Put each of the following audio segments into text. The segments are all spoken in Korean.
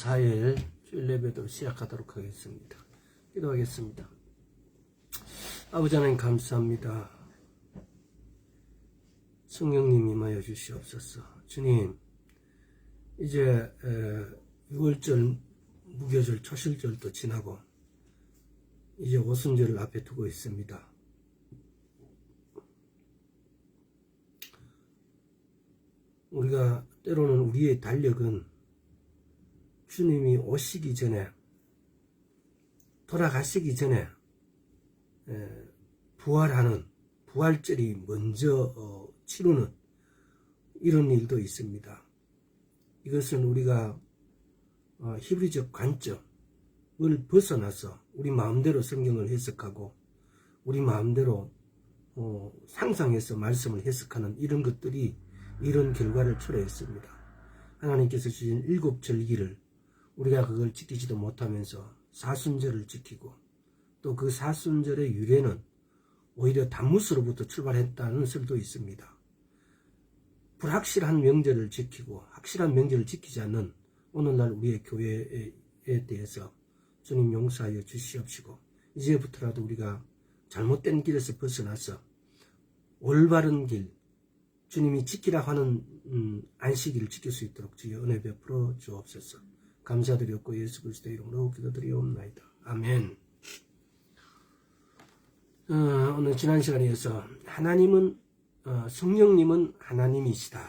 4일 주일 예배도 시작하도록 하겠습니다. 기도하겠습니다. 아버지 하나님 감사합니다. 성령님 임하여 주시옵소서. 주님, 이제 6월절 무교절 초실절도 지나고 이제 오순절을 앞에 두고 있습니다. 우리가 때로는 우리의 달력은 주님이 오시기 전에, 돌아가시기 전에 부활하는, 부활절이 먼저 치르는 이런 일도 있습니다. 이것은 우리가 히브리적 관점을 벗어나서 우리 마음대로 성경을 해석하고 우리 마음대로 상상해서 말씀을 해석하는 이런 것들이 이런 결과를 초래했습니다. 하나님께서 주신 7절기를 우리가 그걸 지키지도 못하면서 사순절을 지키고 또 그 사순절의 유래는 오히려 담무스로부터 출발했다는 설도 있습니다. 불확실한 명절을 지키고 확실한 명절을 지키지 않는 오늘날 우리의 교회에 대해서 주님 용서하여 주시옵시고, 이제부터라도 우리가 잘못된 길에서 벗어나서 올바른 길, 주님이 지키라 하는 안식일을 지킬 수 있도록 주여 은혜 베풀어 주옵소서. 감사드렸고 예수 그리스도의 이름으로 기도드리옵나이다. 아멘. 오늘 지난 시간에 이어서 하나님은 성령님은 하나님이시다.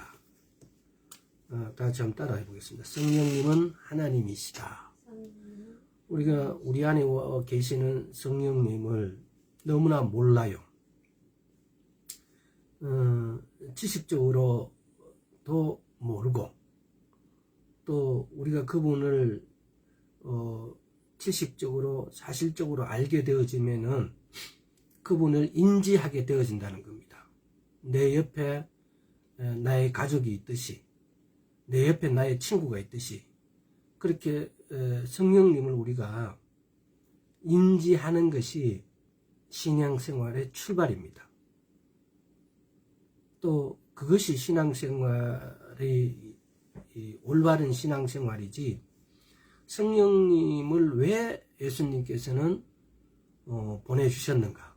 다 같이 한번 따라 해보겠습니다. 성령님은 하나님이시다. 우리가 우리 안에 계시는 성령님을 너무나 몰라요. 지식적으로도 모르고 또 우리가 그분을 지식적으로 사실적으로 알게 되어지면은 그분을 인지하게 되어진다는 겁니다. 내 옆에 나의 가족이 있듯이, 내 옆에 나의 친구가 있듯이, 그렇게 성령님을 우리가 인지하는 것이 신앙생활의 출발입니다. 또 그것이 신앙생활의 올바른 신앙생활이지, 성령님을 왜 예수님께서는 보내주셨는가,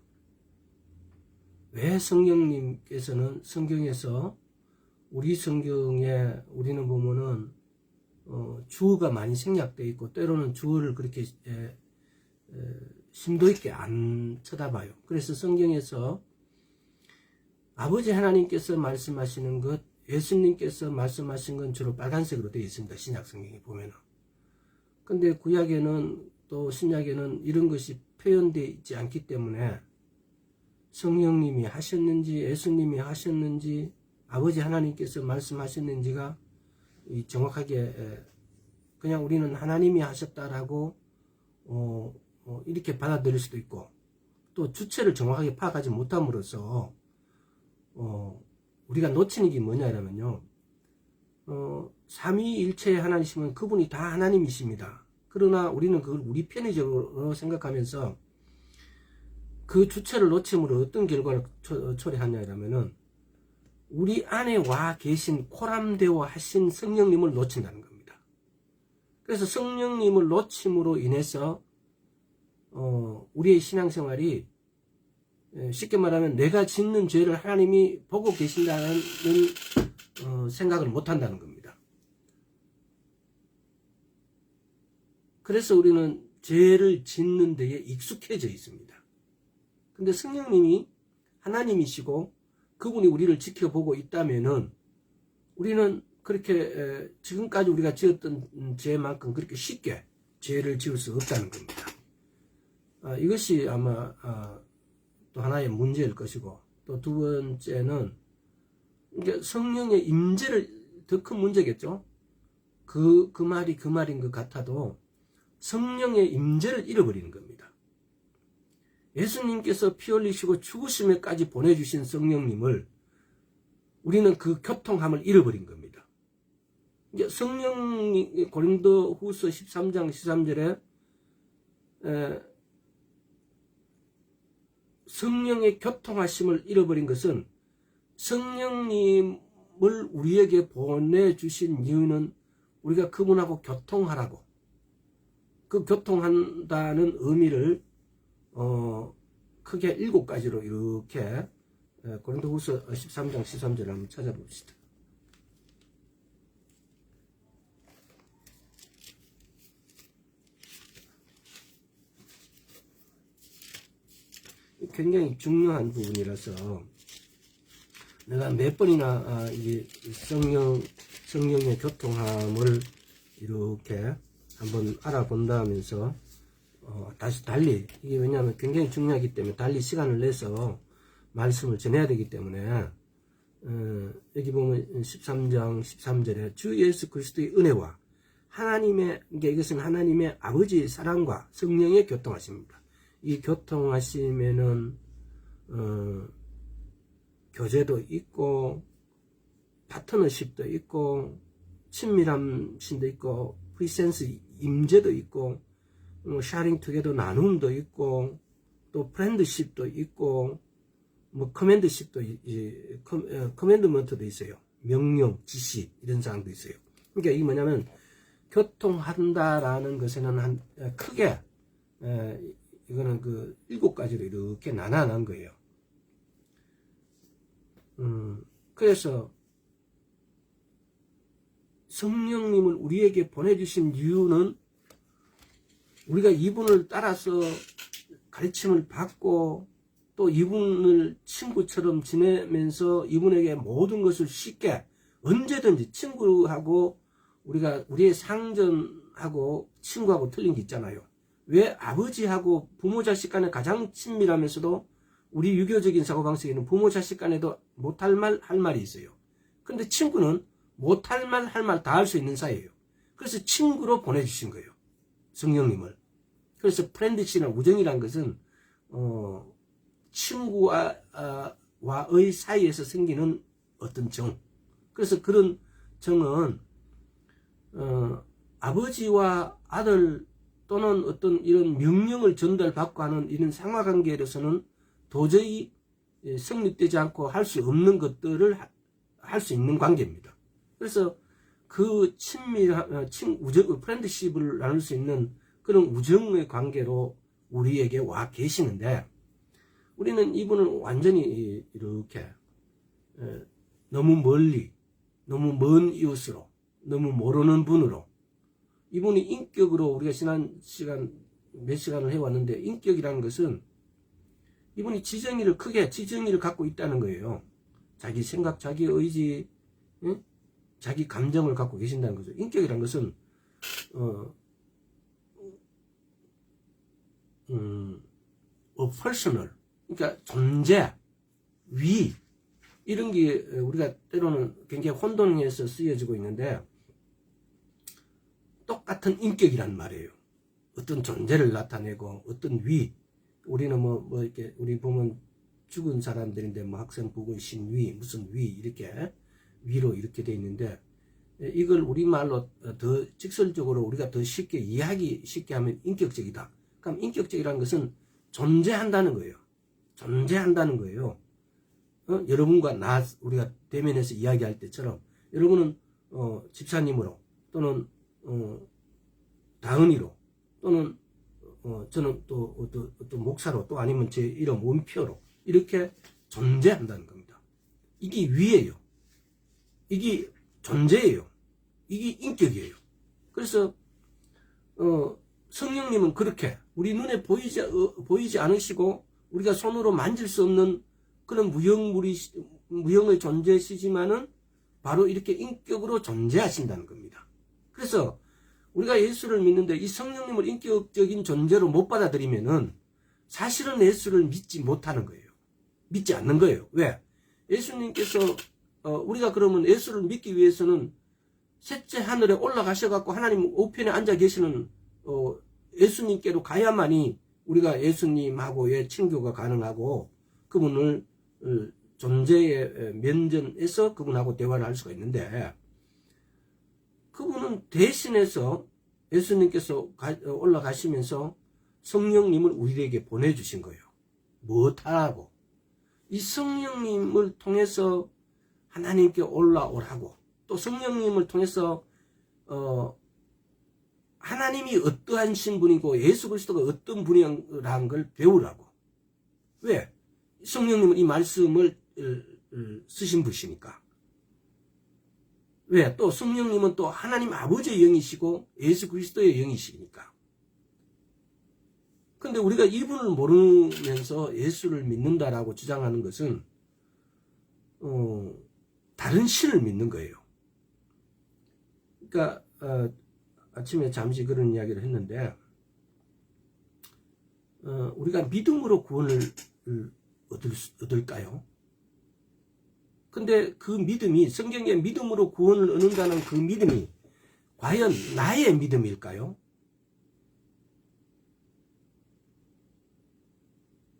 왜 성령님께서는 성경에서, 우리 성경에 우리는 보면은 주어가 많이 생략되어 있고 때로는 주어를 그렇게 심도 있게 안 쳐다봐요. 그래서 성경에서 아버지 하나님께서 말씀하시는 것, 예수님께서 말씀하신 건 주로 빨간색으로 되어 있습니다. 신약 성경에 보면은. 근데 구약에는 또 신약에는 이런 것이 표현되어 있지 않기 때문에 성령님이 하셨는지 예수님이 하셨는지 아버지 하나님께서 말씀하셨는지가 정확하게 그냥 우리는 하나님이 하셨다라고 이렇게 받아들일 수도 있고, 또 주체를 정확하게 파악하지 못함으로써 우리가 놓치는 게 뭐냐면요, 삼위일체의 하나님이시면 그분이 다 하나님이십니다. 그러나 우리는 그걸 우리 편의적으로 생각하면서 그 주체를 놓침으로 어떤 결과를 초래하냐면은 우리 안에 와 계신 코람되어 하신 성령님을 놓친다는 겁니다. 그래서 성령님을 놓침으로 인해서 우리의 신앙생활이 쉽게 말하면 내가 짓는 죄를 하나님이 보고 계신다는 생각을 못한다는 겁니다. 그래서 우리는 죄를 짓는 데에 익숙해져 있습니다. 근데 성령님이 하나님이시고 그분이 우리를 지켜보고 있다면은 우리는 그렇게 지금까지 우리가 지었던 죄만큼 그렇게 쉽게 죄를 지을 수 없다는 겁니다. 이것이 아마 또 하나의 문제일 것이고, 또 두 번째는 이게 성령의 임재를, 더 큰 문제겠죠. 그 말이 그 말인 것 같아도 성령의 임재를 잃어버리는 겁니다. 예수님께서 피 흘리시고 죽으심에까지 보내주신 성령님을 우리는 그 교통함을 잃어버린 겁니다. 이제 성령이 고린도후서 13장 13절에 성령의 교통하심을 잃어버린 것은 성령님을 우리에게 보내주신 이유는 우리가 그분하고 교통하라고, 그 교통한다는 의미를 크게 7가지로 이렇게 고린도후서 13장 13절을 한번 찾아봅시다. 굉장히 중요한 부분이라서 내가 몇 번이나 이게 성령의 교통함을 이렇게 한번 알아본다 하면서 다시 달리, 이게 왜냐하면 굉장히 중요하기 때문에 달리 시간을 내서 말씀을 전해야 되기 때문에 여기 보면 13장 13절에 주 예수 그리스도의 은혜와 하나님의, 이것은 하나님의 아버지의 사랑과 성령의 교통하심입니다. 이 교통하심에는 교제도 있고 파트너십도 있고 친밀함심도 있고 프리센스 임재도 있고 샤링 투게더 나눔도 있고 또 프렌드십도 있고 뭐 커맨드십도 커맨드먼트도 있어요. 명령, 지시 이런 사항도 있어요. 그러니까 이게 뭐냐면 교통한다라는 것에는 크게 이거는 그 7가지로 이렇게 나눠난 거예요. 그래서 성령님을 우리에게 보내주신 이유는 우리가 이분을 따라서 가르침을 받고 또 이분을 친구처럼 지내면서 이분에게 모든 것을 쉽게 언제든지 친구하고 우리의 상전하고 친구하고 틀린 게 있잖아요. 왜 아버지하고 부모 자식 간에 가장 친밀하면서도 우리 유교적인 사고방식에는 부모 자식 간에도 못할 말 할 말이 있어요. 근데 친구는 못할 말 할 말 다 할 수 있는 사이예요. 그래서 친구로 보내주신 거예요. 성령님을. 그래서 프렌드시나 우정이란 것은 친구와의 사이에서 생기는 어떤 정. 그래서 그런 정은 아버지와 아들 또는 어떤 이런 명령을 전달받고 하는 이런 상하관계로서는 도저히 성립되지 않고 할 수 없는 것들을 할 수 있는 관계입니다. 그래서 그 친밀한 우정, 프렌드십을 나눌 수 있는 그런 우정의 관계로 우리에게 와 계시는데 우리는 이분을 완전히 이렇게 너무 멀리, 너무 먼 이웃으로, 너무 모르는 분으로, 이분이 인격으로 우리가 지난 시간 몇 시간을 해왔는데 인격이라는 것은 이분이 크게 지정의를 갖고 있다는 거예요. 자기 생각, 자기 의지, 응? 자기 감정을 갖고 계신다는 거죠. 인격이라는 것은 personal, 그러니까 존재, 위 이런 게 우리가 때로는 굉장히 혼돈해서 쓰여지고 있는데 똑같은 인격이란 말이에요. 어떤 존재를 나타내고 어떤 위, 우리는 뭐 이렇게 우리 보면 죽은 사람들인데 뭐 학생 부군 신위 무슨 위 이렇게 위로 이렇게 돼 있는데 이걸 우리말로 더 직설적으로 우리가 더 쉽게 이해하기 쉽게 하면 인격적이다. 그럼 인격적이라는 것은 존재한다는 거예요. 존재한다는 거예요. 여러분과 나 우리가 대면해서 이야기할 때처럼 여러분은 집사님으로 또는 다은이로 또는 저는 또 어떤 목사로 또 아니면 제 이름 원표로 이렇게 존재한다는 겁니다. 이게 위예요. 이게 존재예요. 이게 인격이에요. 그래서 성령님은 그렇게 우리 눈에 보이지 않으시고 우리가 손으로 만질 수 없는 그런 무형의 존재시지만은 바로 이렇게 인격으로 존재하신다는 겁니다. 그래서 우리가 예수를 믿는데 이 성령님을 인격적인 존재로 못 받아들이면은 사실은 예수를 믿지 못하는 거예요. 믿지 않는 거예요. 왜? 예수님께서 우리가 그러면 예수를 믿기 위해서는 셋째 하늘에 올라가셔갖고 하나님 우편에 앉아 계시는 예수님께로 가야만이 우리가 예수님하고의 친교가 가능하고 그분을 존재의 면전에서 그분하고 대화를 할 수가 있는데 그분은 대신해서 예수님께서 올라가시면서 성령님을 우리에게 보내주신 거예요. 무엇하라고? 이 성령님을 통해서 하나님께 올라오라고 또 성령님을 통해서 하나님이 어떠한 신분이고 예수 그리스도가 어떤 분이라는 걸 배우라고. 왜? 성령님은 이 말씀을 쓰신 분이시니까. 왜? 또 성령님은 또 하나님 아버지의 영이시고 예수 그리스도의 영이시니까. 근데 우리가 이분을 모르면서 예수를 믿는다라고 주장하는 것은 다른 신을 믿는 거예요. 그러니까 아침에 잠시 그런 이야기를 했는데 우리가 믿음으로 구원을 얻을까요? 근데 그 믿음이 성경에 믿음으로 구원을 얻는다는 그 믿음이 과연 나의 믿음일까요?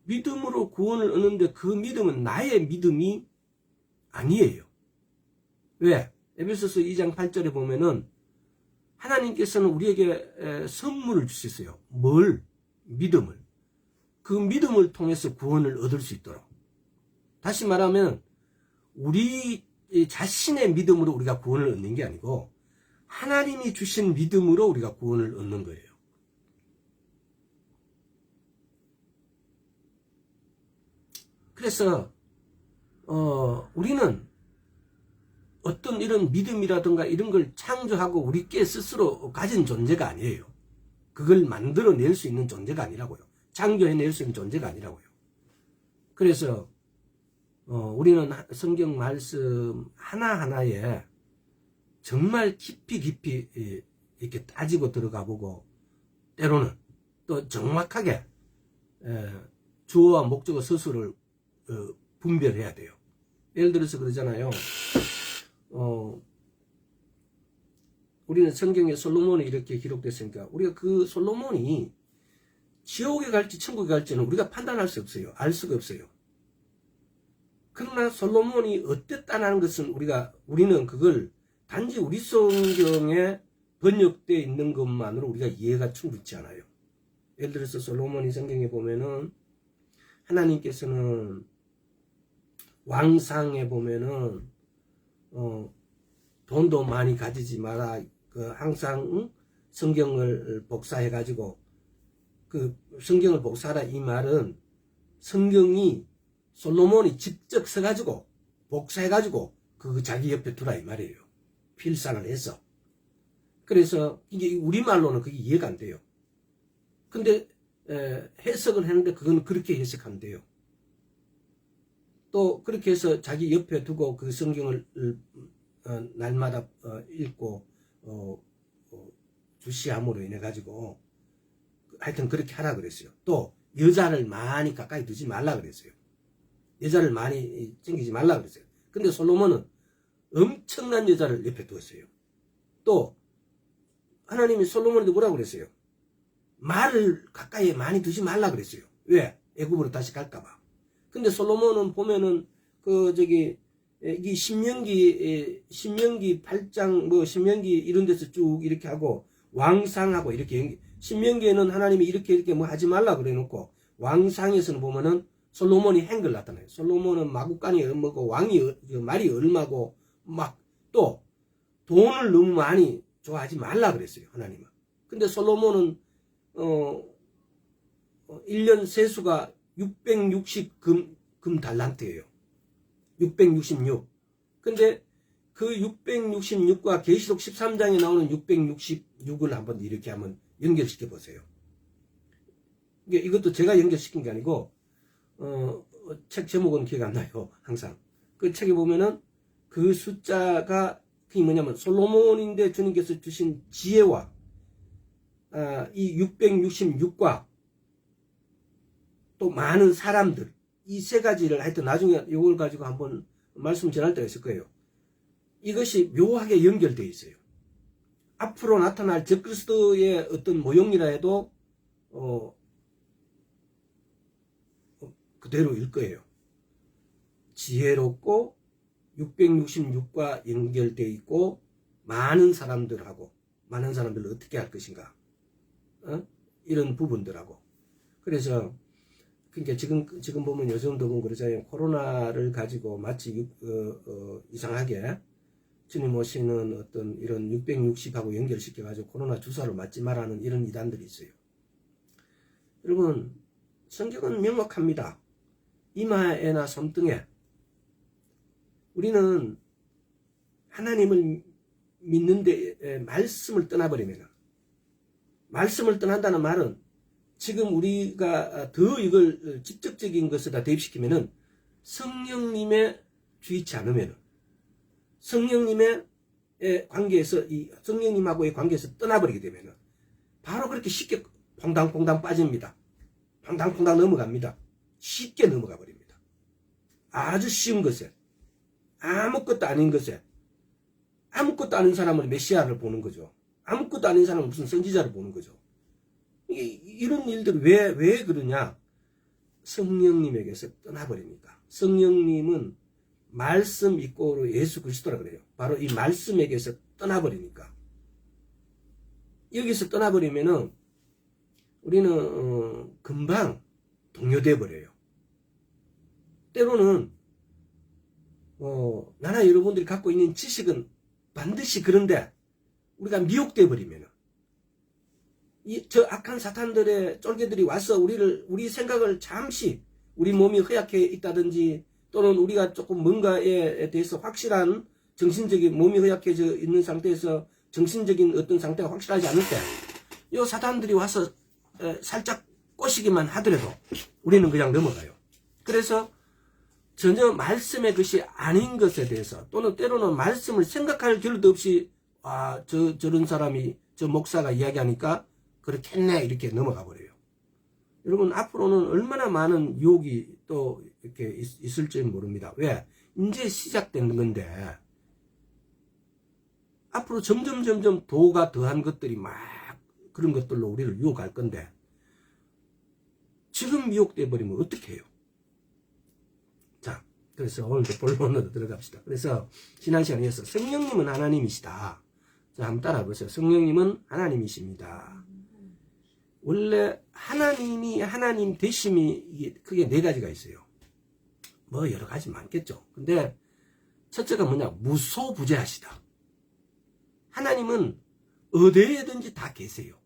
믿음으로 구원을 얻는데 그 믿음은 나의 믿음이 아니에요. 왜? 에베소서 2장 8절에 보면은 하나님께서는 우리에게 선물을 주셨어요. 뭘? 믿음을. 그 믿음을 통해서 구원을 얻을 수 있도록. 다시 말하면 우리 자신의 믿음으로 우리가 구원을 얻는 게 아니고 하나님이 주신 믿음으로 우리가 구원을 얻는 거예요. 그래서 우리는 어떤 이런 믿음이라든가 이런 걸 창조하고 우리께 스스로 가진 존재가 아니에요. 그걸 만들어낼 수 있는 존재가 아니라고요. 창조해낼 수 있는 존재가 아니라고요. 그래서 우리는 성경 말씀 하나하나에 정말 깊이 이렇게 따지고 들어가 보고 때로는 또 정확하게 주어와 목적어 서술을 분별해야 돼요. 예를 들어서 그러잖아요. 우리는 성경에 솔로몬이 이렇게 기록됐으니까 우리가 그 솔로몬이 지옥에 갈지 천국에 갈지는 우리가 판단할 수 없어요. 알 수가 없어요. 그러나 솔로몬이 어땠다는 것은 우리는 그걸 단지 우리 성경에 번역되어 있는 것만으로 우리가 이해가 충분치 않아요. 예를 들어서 솔로몬이 성경에 보면은 하나님께서는 왕상에 보면은 돈도 많이 가지지 마라. 항상 성경을 복사해 가지고 성경을 복사하라 이 말은 성경이 솔로몬이 직접 써가지고 복사해가지고 자기 옆에 두라 이 말이에요. 필사를 해서. 그래서 이게 우리말로는 그게 이해가 안 돼요. 근데 해석을 했는데 그건 그렇게 해석하면 돼요. 또 그렇게 해서 자기 옆에 두고 그 성경을 날마다 읽고 주시함으로 인해 가지고 하여튼 그렇게 하라 그랬어요. 또 여자를 많이 가까이 두지 말라 그랬어요. 여자를 많이 챙기지 말라 그랬어요. 근데 솔로몬은 엄청난 여자를 옆에 두었어요. 또 하나님이 솔로몬한테 뭐라고 그랬어요? 말을 가까이 많이 두지 말라 그랬어요. 왜? 애굽으로 다시 갈까봐. 근데 솔로몬은 보면은 이 신명기 8장 신명기 이런 데서 쭉 이렇게 하고 왕상하고 이렇게 신명기에는 하나님이 이렇게 뭐 하지 말라 그래 놓고 왕상에서는 보면은 솔로몬이 한 걸 나타나요. 솔로몬은 마구간이 얼마고 말이 얼마고 막 또 돈을 너무 많이 좋아하지 말라 그랬어요. 하나님은. 근데 솔로몬은 1년 세수가 660 금 달란트예요. 666. 근데 그 666과 계시록 13장에 나오는 666을 한번 이렇게 한번 연결시켜 보세요. 이것도 제가 연결시킨 게 아니고 책 제목은 기억 안 나요. 항상. 그 책에 보면은 그 숫자가 그게 뭐냐면 솔로몬인데 주님께서 주신 지혜와 이 666과 또 많은 사람들 이 세 가지를 하여튼 나중에 이걸 가지고 한번 말씀 전할 때가 있을 거예요. 이것이 묘하게 연결되어 있어요. 앞으로 나타날 적그리스도의 어떤 모형이라 해도 그대로일 거예요. 지혜롭고 666과 연결되어 있고 많은 사람들하고 많은 사람들을 어떻게 할 것인가 이런 부분들하고 그래서 그러니까 지금 보면 요즘도 보면 그러잖아요. 코로나를 가지고 마치 이상하게 주님 오시는 어떤 이런 660하고 연결시켜가지고 코로나 주사를 맞지 말라는 이런 이단들이 있어요. 여러분, 성경은 명확합니다. 이마에나 손등에. 우리는 하나님을 믿는데 말씀을 떠나버리면, 말씀을 떠난다는 말은 지금 우리가 더 이걸 직접적인 것에다 대입시키면은 성령님의 주의치 않으면은, 성령님의 관계에서, 이 성령님하고의 관계에서 떠나버리게 되면은 바로 그렇게 쉽게 퐁당퐁당 빠집니다. 퐁당퐁당 넘어갑니다. 쉽게 넘어가 버립니다. 아주 쉬운 것에, 아무것도 아닌 것에, 아무것도 아닌 사람을 메시아를 보는 거죠. 아무것도 아닌 사람은 무슨 선지자를 보는 거죠. 이런 일들이 왜 그러냐? 성령님에게서 떠나버립니다. 성령님은 말씀 이꼬로 예수 그리스도라 그래요. 바로 이 말씀에게서 떠나버리니까. 여기서 떠나버리면은 우리는 금방 동요돼 버려요. 때로는 나나 여러분들이 갖고 있는 지식은 반드시 그런데 우리가 미혹돼 버리면은 저 악한 사탄들의 쫄개들이 와서 우리 생각을 잠시, 우리 몸이 허약해 있다든지 또는 우리가 조금 뭔가에 대해서 확실한 정신적인, 몸이 허약해져 있는 상태에서 정신적인 어떤 상태가 확실하지 않을 때, 이 사탄들이 와서 살짝 꼬시기만 하더라도 우리는 그냥 넘어가요. 그래서 전혀 말씀의 것이 아닌 것에 대해서, 또는 때로는 말씀을 생각할 겨를도 없이 저런 사람이, 저 목사가 이야기하니까 그렇겠네 이렇게 넘어가 버려요. 여러분, 앞으로는 얼마나 많은 유혹이 또 이렇게 있을지 모릅니다. 왜? 이제 시작된 건데 앞으로 점점 도가 더한 것들이 막 그런 것들로 우리를 유혹할 건데, 지금 미혹돼 버리면 어떻게 해요? 자, 그래서 오늘도 본론으로 들어갑시다. 그래서 지난 시간에서 성령님은 하나님이시다. 자, 한번 따라 보세요. 성령님은 하나님이십니다. 원래 하나님이 하나님 되심이 크게 네 가지가 있어요. 뭐 여러 가지 많겠죠. 근데 첫째가 뭐냐? 무소부재하시다. 하나님은 어디에든지 다 계세요.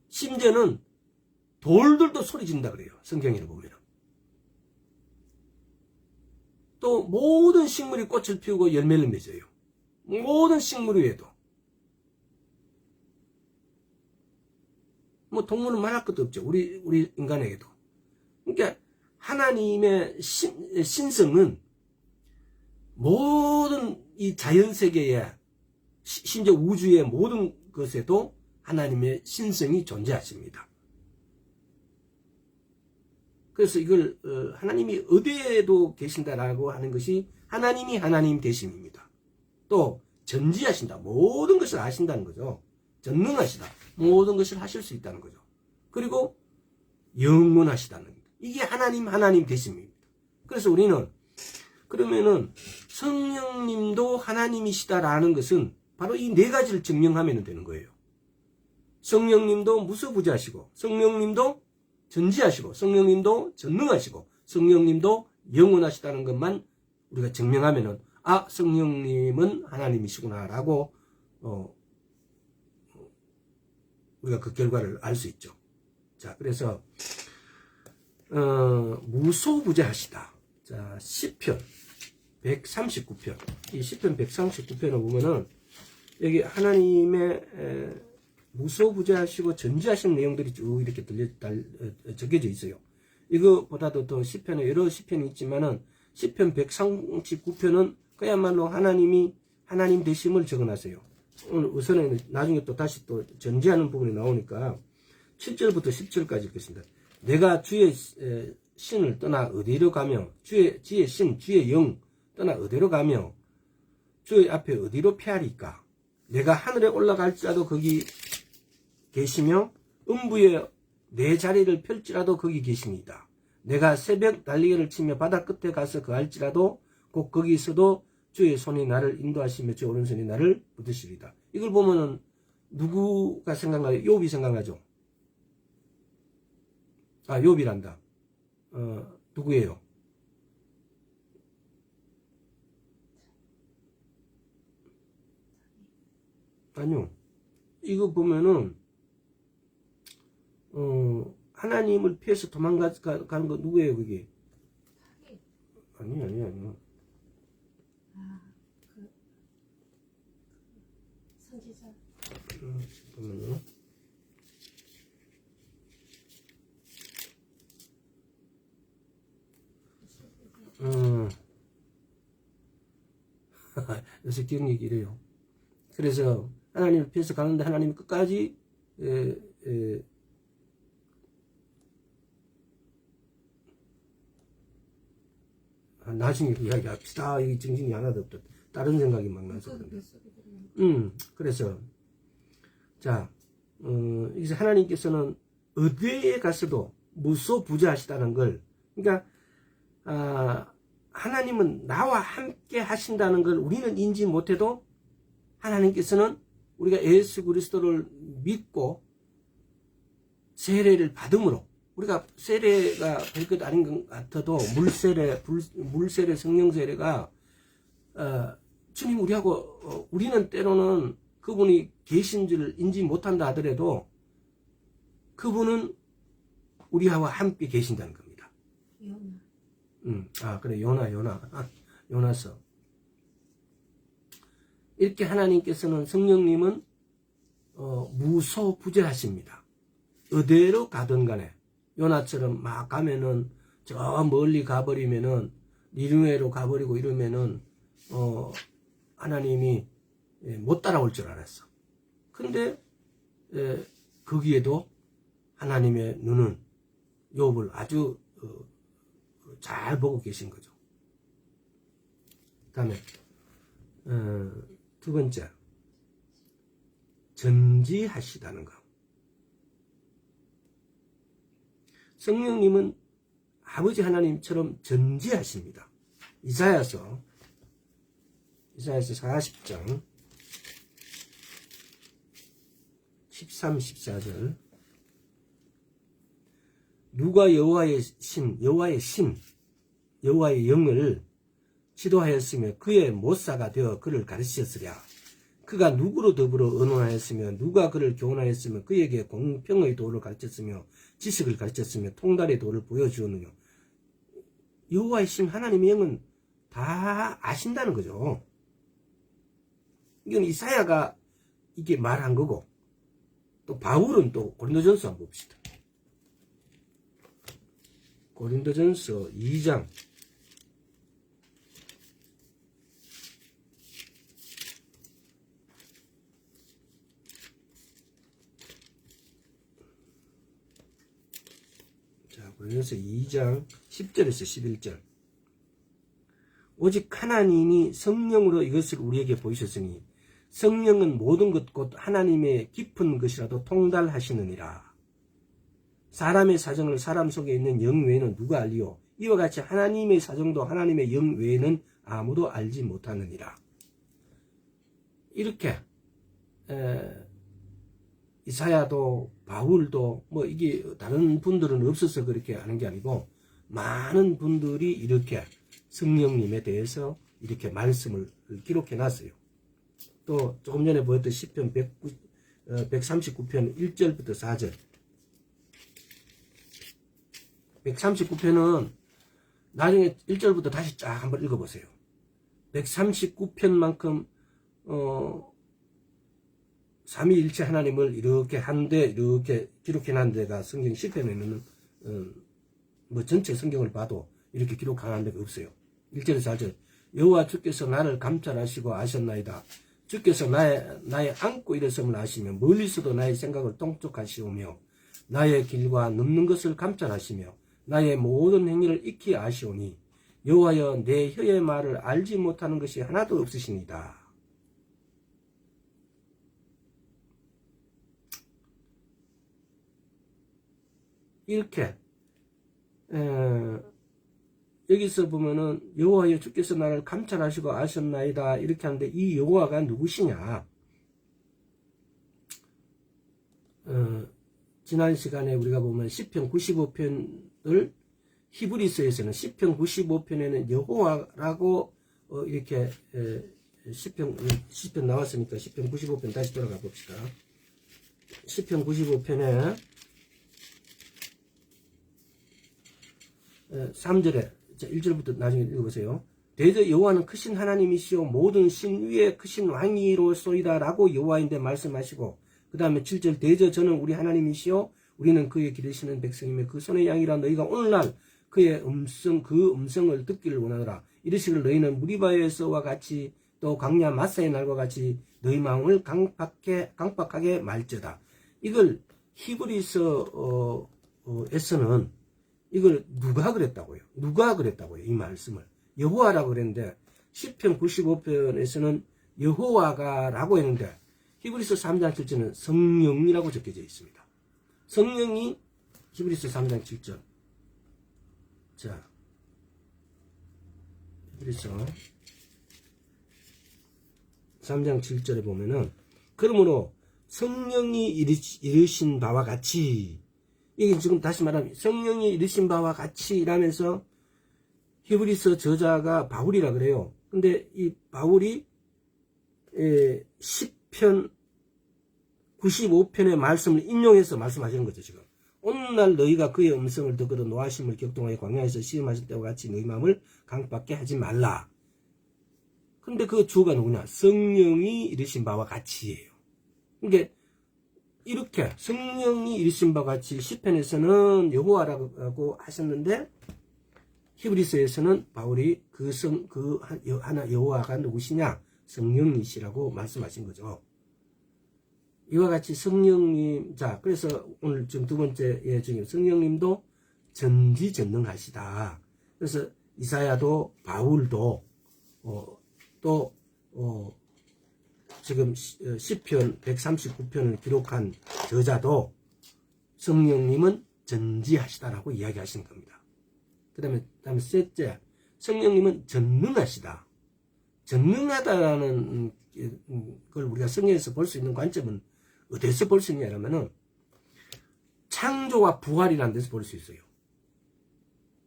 심지어는 돌들도 소리 지른다 그래요. 성경에 보면. 또 모든 식물이 꽃을 피우고 열매를 맺어요. 모든 식물 위에도. 뭐 동물은 말할 것도 없죠. 우리 인간에게도. 그러니까 하나님의 신성은 모든 이 자연세계에, 심지어 우주의 모든 것에도 하나님의 신성이 존재하십니다. 그래서 이걸 하나님이 어디에도 계신다라고 하는 것이 하나님이 하나님 되심입니다. 또 전지하신다. 모든 것을 아신다는 거죠. 전능하시다. 모든 것을 하실 수 있다는 거죠. 그리고 영원하시다는 것. 이게 하나님 되심입니다. 그래서 우리는 그러면은 성령님도 하나님이시다라는 것은 바로 이 네 가지를 증명하면 되는 거예요. 성령님도 무소부재하시고, 성령님도 전지하시고, 성령님도 전능하시고, 성령님도 영원하시다는 것만 우리가 증명하면은 성령님은 하나님이시구나라고 우리가 그 결과를 알 수 있죠. 자, 그래서 무소부재하시다. 자, 시편 139편. 이 시편 139편을 보면은 여기 하나님의 무소부재하시고 전지하신 내용들이 쭉 이렇게 적혀져 있어요. 이거보다도 더 시편에 여러 시편이 있지만은 시편 139편은 그야말로 하나님이 하나님 되심을 적어놨어요. 오늘 우선은 나중에 또 다시 또 전지하는 부분이 나오니까 7절부터 10절까지 읽겠습니다. 내가 주의 신을 떠나 어디로 가며 주의 신 주의 영 떠나 어디로 가며 주의 앞에 어디로 피하리까? 내가 하늘에 올라갈지라도 거기 계시며 음부에 내 자리를 펼지라도 거기 계십니다. 내가 새벽 날개를 치며 바다 끝에 가서 거할지라도 곧 거기서도 주의 손이 나를 인도하시며 주의 오른손이 나를 붙드시리다. 이걸 보면은 누구가 생각나요? 욥이 생각나죠? 욥이란다. 누구예요? 아니요. 이거 보면은 하나님을 피해서 도망가는 거 누구예요, 그게? 아니요. 선지자. 보면은 요새 기억력이 이래요. 그래서 하나님을 피해서 가는데 하나님이 끝까지 나중에 이야기합시다. 이 정신이 하나도 없다. 다른 생각이 막 나서 그래서 자 여기서 하나님께서는 어디에 가서도 무소부재하시다는 걸, 그러니까 하나님은 나와 함께 하신다는 걸 우리는 인지 못해도 하나님께서는 우리가 예수 그리스도를 믿고 세례를 받음으로, 우리가 세례가 별것 아닌 것 같아도 물세례, 성령세례가 주님 우리하고 우리는 때로는 그분이 계신 줄 인지 못한다 하더라도 그분은 우리와 함께 계신다는 겁니다. 그래, 요나서. 이렇게 하나님께서는, 성령님은 무소부재하십니다. 어디로 가든 간에 요나처럼 막 가면은 저 멀리 가버리면은 니느웨로 가버리고 이러면은 하나님이 못 따라올 줄 알았어. 근데 거기에도 하나님의 눈은 욥을 아주 잘 보고 계신 거죠. 다음에 두 번째, 전지하시다는 거. 성령님은 아버지 하나님처럼 전지하십니다. 이사야서 40장 13, 14절. 누가 여호와의 영을 지도하였으며 그의 모사가 되어 그를 가르치셨으랴. 그가 누구로 더불어 의논하였으며 누가 그를 교훈하였으며 그에게 공평의 도를 가르쳤으며 지식을 가르쳤으며 통달의 도를 보여주었느냐. 여호와의 신, 하나님의 영은 다 아신다는 거죠. 이건 이사야가 이게 말한 거고, 또 바울은 또 고린도전서 한번 봅시다. 고린도전서 2장 10절에서 11절. 오직 하나님이 성령으로 이것을 우리에게 보이셨으니 성령은 모든 것 곧 하나님의 깊은 것이라도 통달하시느니라. 사람의 사정을 사람 속에 있는 영 외에는 누가 알리요? 이와 같이 하나님의 사정도 하나님의 영 외에는 아무도 알지 못하느니라. 이렇게 이사야도 바울도 뭐 이게 다른 분들은 없어서 그렇게 하는 게 아니고 많은 분들이 이렇게 성령님에 대해서 이렇게 말씀을 기록해 놨어요. 또 조금 전에 보였던 시편 139편 1절부터 4절. 139편은 나중에 1절부터 다시 쫙 한번 읽어보세요. 139편만큼 삼위일체 하나님을 이렇게 한데 이렇게 기록해 놨는 데가 성경 시편에는 뭐 전체 성경을 봐도 이렇게 기록한 데가 없어요. 1절에서 4절. 여호와 주께서 나를 감찰하시고 아셨나이다. 주께서 나의 안고 일어섬을 아시며 멀리서도 나의 생각을 통촉하시오며 나의 길과 넘는 것을 감찰하시며 나의 모든 행위를 익히 아시오니 여호와여 내 혀의 말을 알지 못하는 것이 하나도 없으시니다. 이렇게 여기서 보면은 여호와여 주께서 나를 감찰하시고 아셨나이다 이렇게 하는데 이 여호와가 누구시냐? 지난 시간에 우리가 보면 시편 95편을 히브리서에서는 시편 95편에는 여호와라고 이렇게 10편 나왔으니까 10편 95편 다시 돌아가 봅시다. 10편 95편에 3절에 1절부터 나중에 읽어보세요. 대저 여호와는 크신 하나님이시오 모든 신 위에 크신 왕이로소이다 라고 여호와인데 말씀하시고, 그 다음에 7절 대저 저는 우리 하나님이시오 우리는 그의 기르시는 백성이며 그 손의 양이라 너희가 오늘날 그의 그 음성을 듣기를 원하노라. 이르시기를 너희는 무리바에서와 같이 또 광야 마사의 날과 같이 너희 마음을 강박하게 말지어다. 이걸 히브리서에서는 이걸 누가 그랬다고요? 이 말씀을 여호와라고 그랬는데, 시편 95편에서는 여호와가 라고 했는데, 히브리서 3장 7절은 성령이라고 적혀져 있습니다. 성령이 히브리서 3장 7절. 자, 히브리서 3장 7절에 보면은, 그러므로 성령이 이르신 바와 같이, 이게 지금 다시 말하면 성령이 이르신 바와 같이 이라면서 히브리서 저자가 바울이라 그래요. 근데 이 바울이 10편 95편의 말씀을 인용해서 말씀하시는 거죠. 지금 오늘날 너희가 그의 음성을 듣고도 노하심을 격동하여 광야에서 시험하실 때와 같이 너희 마음을 강박게 하지 말라. 근데 그 주가 누구냐? 성령이 이르신 바와 같이예요. 그러니까 이렇게 성령이 이르신 바와 같이 10편에서는 여호와라고 하셨는데, 히브리서에서는 바울이 하나 여호와가 누구시냐? 성령이시라고 말씀하신 거죠. 이와 같이 성령님, 자, 그래서 오늘 지금 두 번째 예 중에 성령님도 전지전능하시다. 그래서 이사야도 바울도 지금 10편 139편을 기록한 저자도 성령님은 전지하시다라고 이야기하시는 겁니다. 그 다음에 셋째, 성령님은 전능하시다. 전능하다라는 걸 우리가 성경에서 볼 수 있는 관점은 어디서 볼 수 있냐면은 창조와 부활이라는 데서 볼 수 있어요.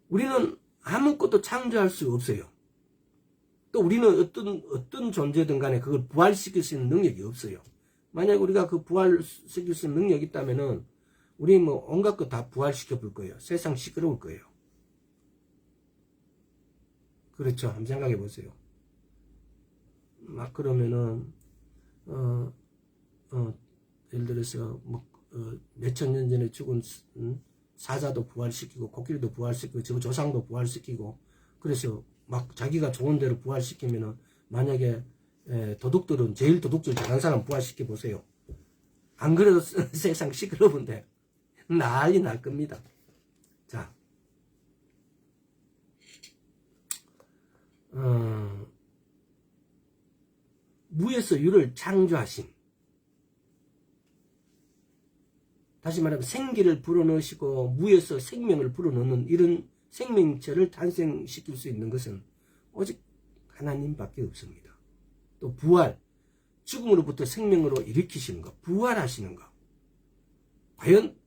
우리는 아무것도 창조할 수 없어요. 또 우리는 어떤 존재든 간에 그걸 부활시킬 수 있는 능력이 없어요. 만약 우리가 그 부활시킬 수 있는 능력이 있다면은 우리 뭐 온갖 거 다 부활시켜 볼 거예요. 세상 시끄러울 거예요. 그렇죠. 한번 생각해 보세요. 막 그러면은 예를 들어서 몇천 년 전에 죽은 사자도 부활시키고 코끼리도 부활시키고 저 조상도 부활시키고, 그래서 막 자기가 좋은 대로 부활시키면은 만약에 도둑들은 제일 도둑질 잘하는 사람 부활시켜 보세요. 안 그래도 세상 시끄러운데 난리 날 겁니다. 자, 무에서 유를 창조하신, 다시 말하면 생기를 불어넣으시고 무에서 생명을 불어넣는 이런 생명체를 탄생시킬 수 있는 것은 오직 하나님밖에 없습니다. 또 부활, 죽음으로부터 생명으로 일으키시는 것, 부활하시는 것. 과연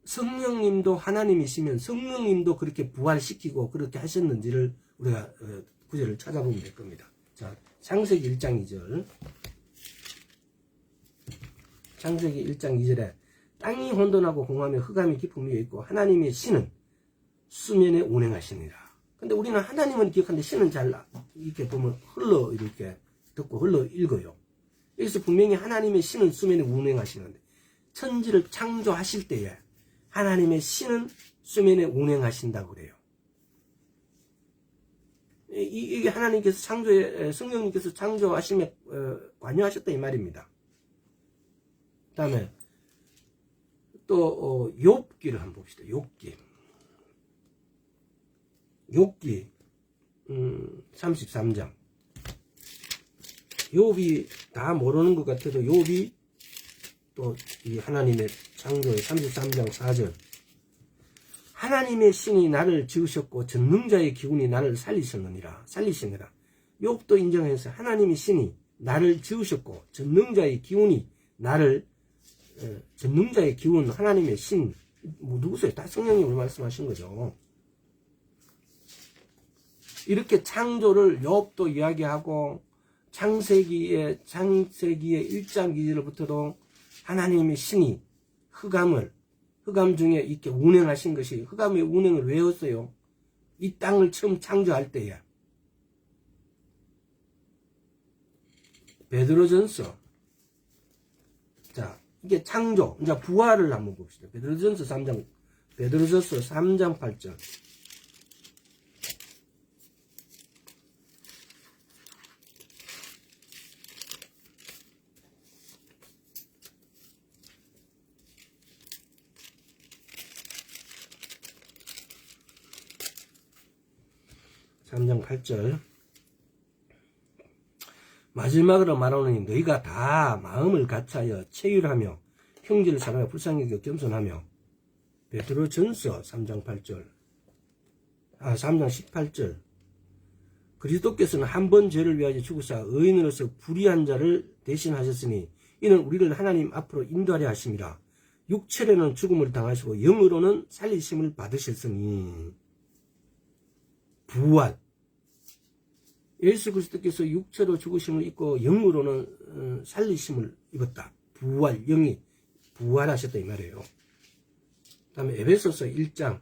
성령님도 하나님이시면 성령님도 그렇게 부활시키고 그렇게 하셨는지를 우리가 구절을 찾아보면 될 겁니다. 자, 창세기 1장 2절. 창세기 1장 2절에 땅이 혼돈하고 공허하며 흑암이 깊음 위에 있고 하나님의 신은 수면에 운행하시니라. 근데 우리는 하나님은 기억하는데 신은 잘 이렇게 보면 흘러 이렇게 듣고 흘러 읽어요. 여기서 분명히 하나님의 신은 수면에 운행하시는데, 천지를 창조하실 때에 하나님의 신은 수면에 운행하신다고 그래요. 이게 하나님께서 성령님께서 창조하심에 관여하셨다 이 말입니다. 그 다음에 또 욥기를 한번 봅시다. 욥기 33장. 욥이 다 모르는 것 같아도 욥이 또 이 하나님의 창조의 33장 4절. 하나님의 신이 나를 지으셨고 전능자의 기운이 나를 살리시느니라. 욥도 인정해서 하나님의 신이 나를 지으셨고 전능자의 기운이 나를 전능자의 기운, 하나님의 신, 누구세요? 다 성령님을 말씀하신 거죠. 이렇게 창조를 욥도 이야기하고 창세기의 1장 기절부터도 하나님의 신이 흑암 중에 이렇게 운행하신 것이, 흑암의 운행을 왜 했어요? 이 땅을 처음 창조할 때에. 베드로전서. 자, 이게 창조, 이제 부활을 한번 봅시다. 베드로전서 3장 8절. 마지막으로 말하노니 너희가 다 마음을 같이하여 체휼하며 형제를 사랑하여 불쌍히 여겨 겸손하며. 베드로전서 3장 18절. 그리스도께서는 한 번 죄를 위하여 죽으사 의인으로서 불의한 자를 대신하셨으니 이는 우리를 하나님 앞으로 인도하려 하심이라. 육체로는 죽음을 당하시고 영으로는 살리심을 받으셨으니. 부활. 예수 그리스도께서 육체로 죽으심을 입고 영으로는 살리심을 입었다. 부활, 영이 부활하셨다 이 말이에요. 그 다음에 에베소서 1장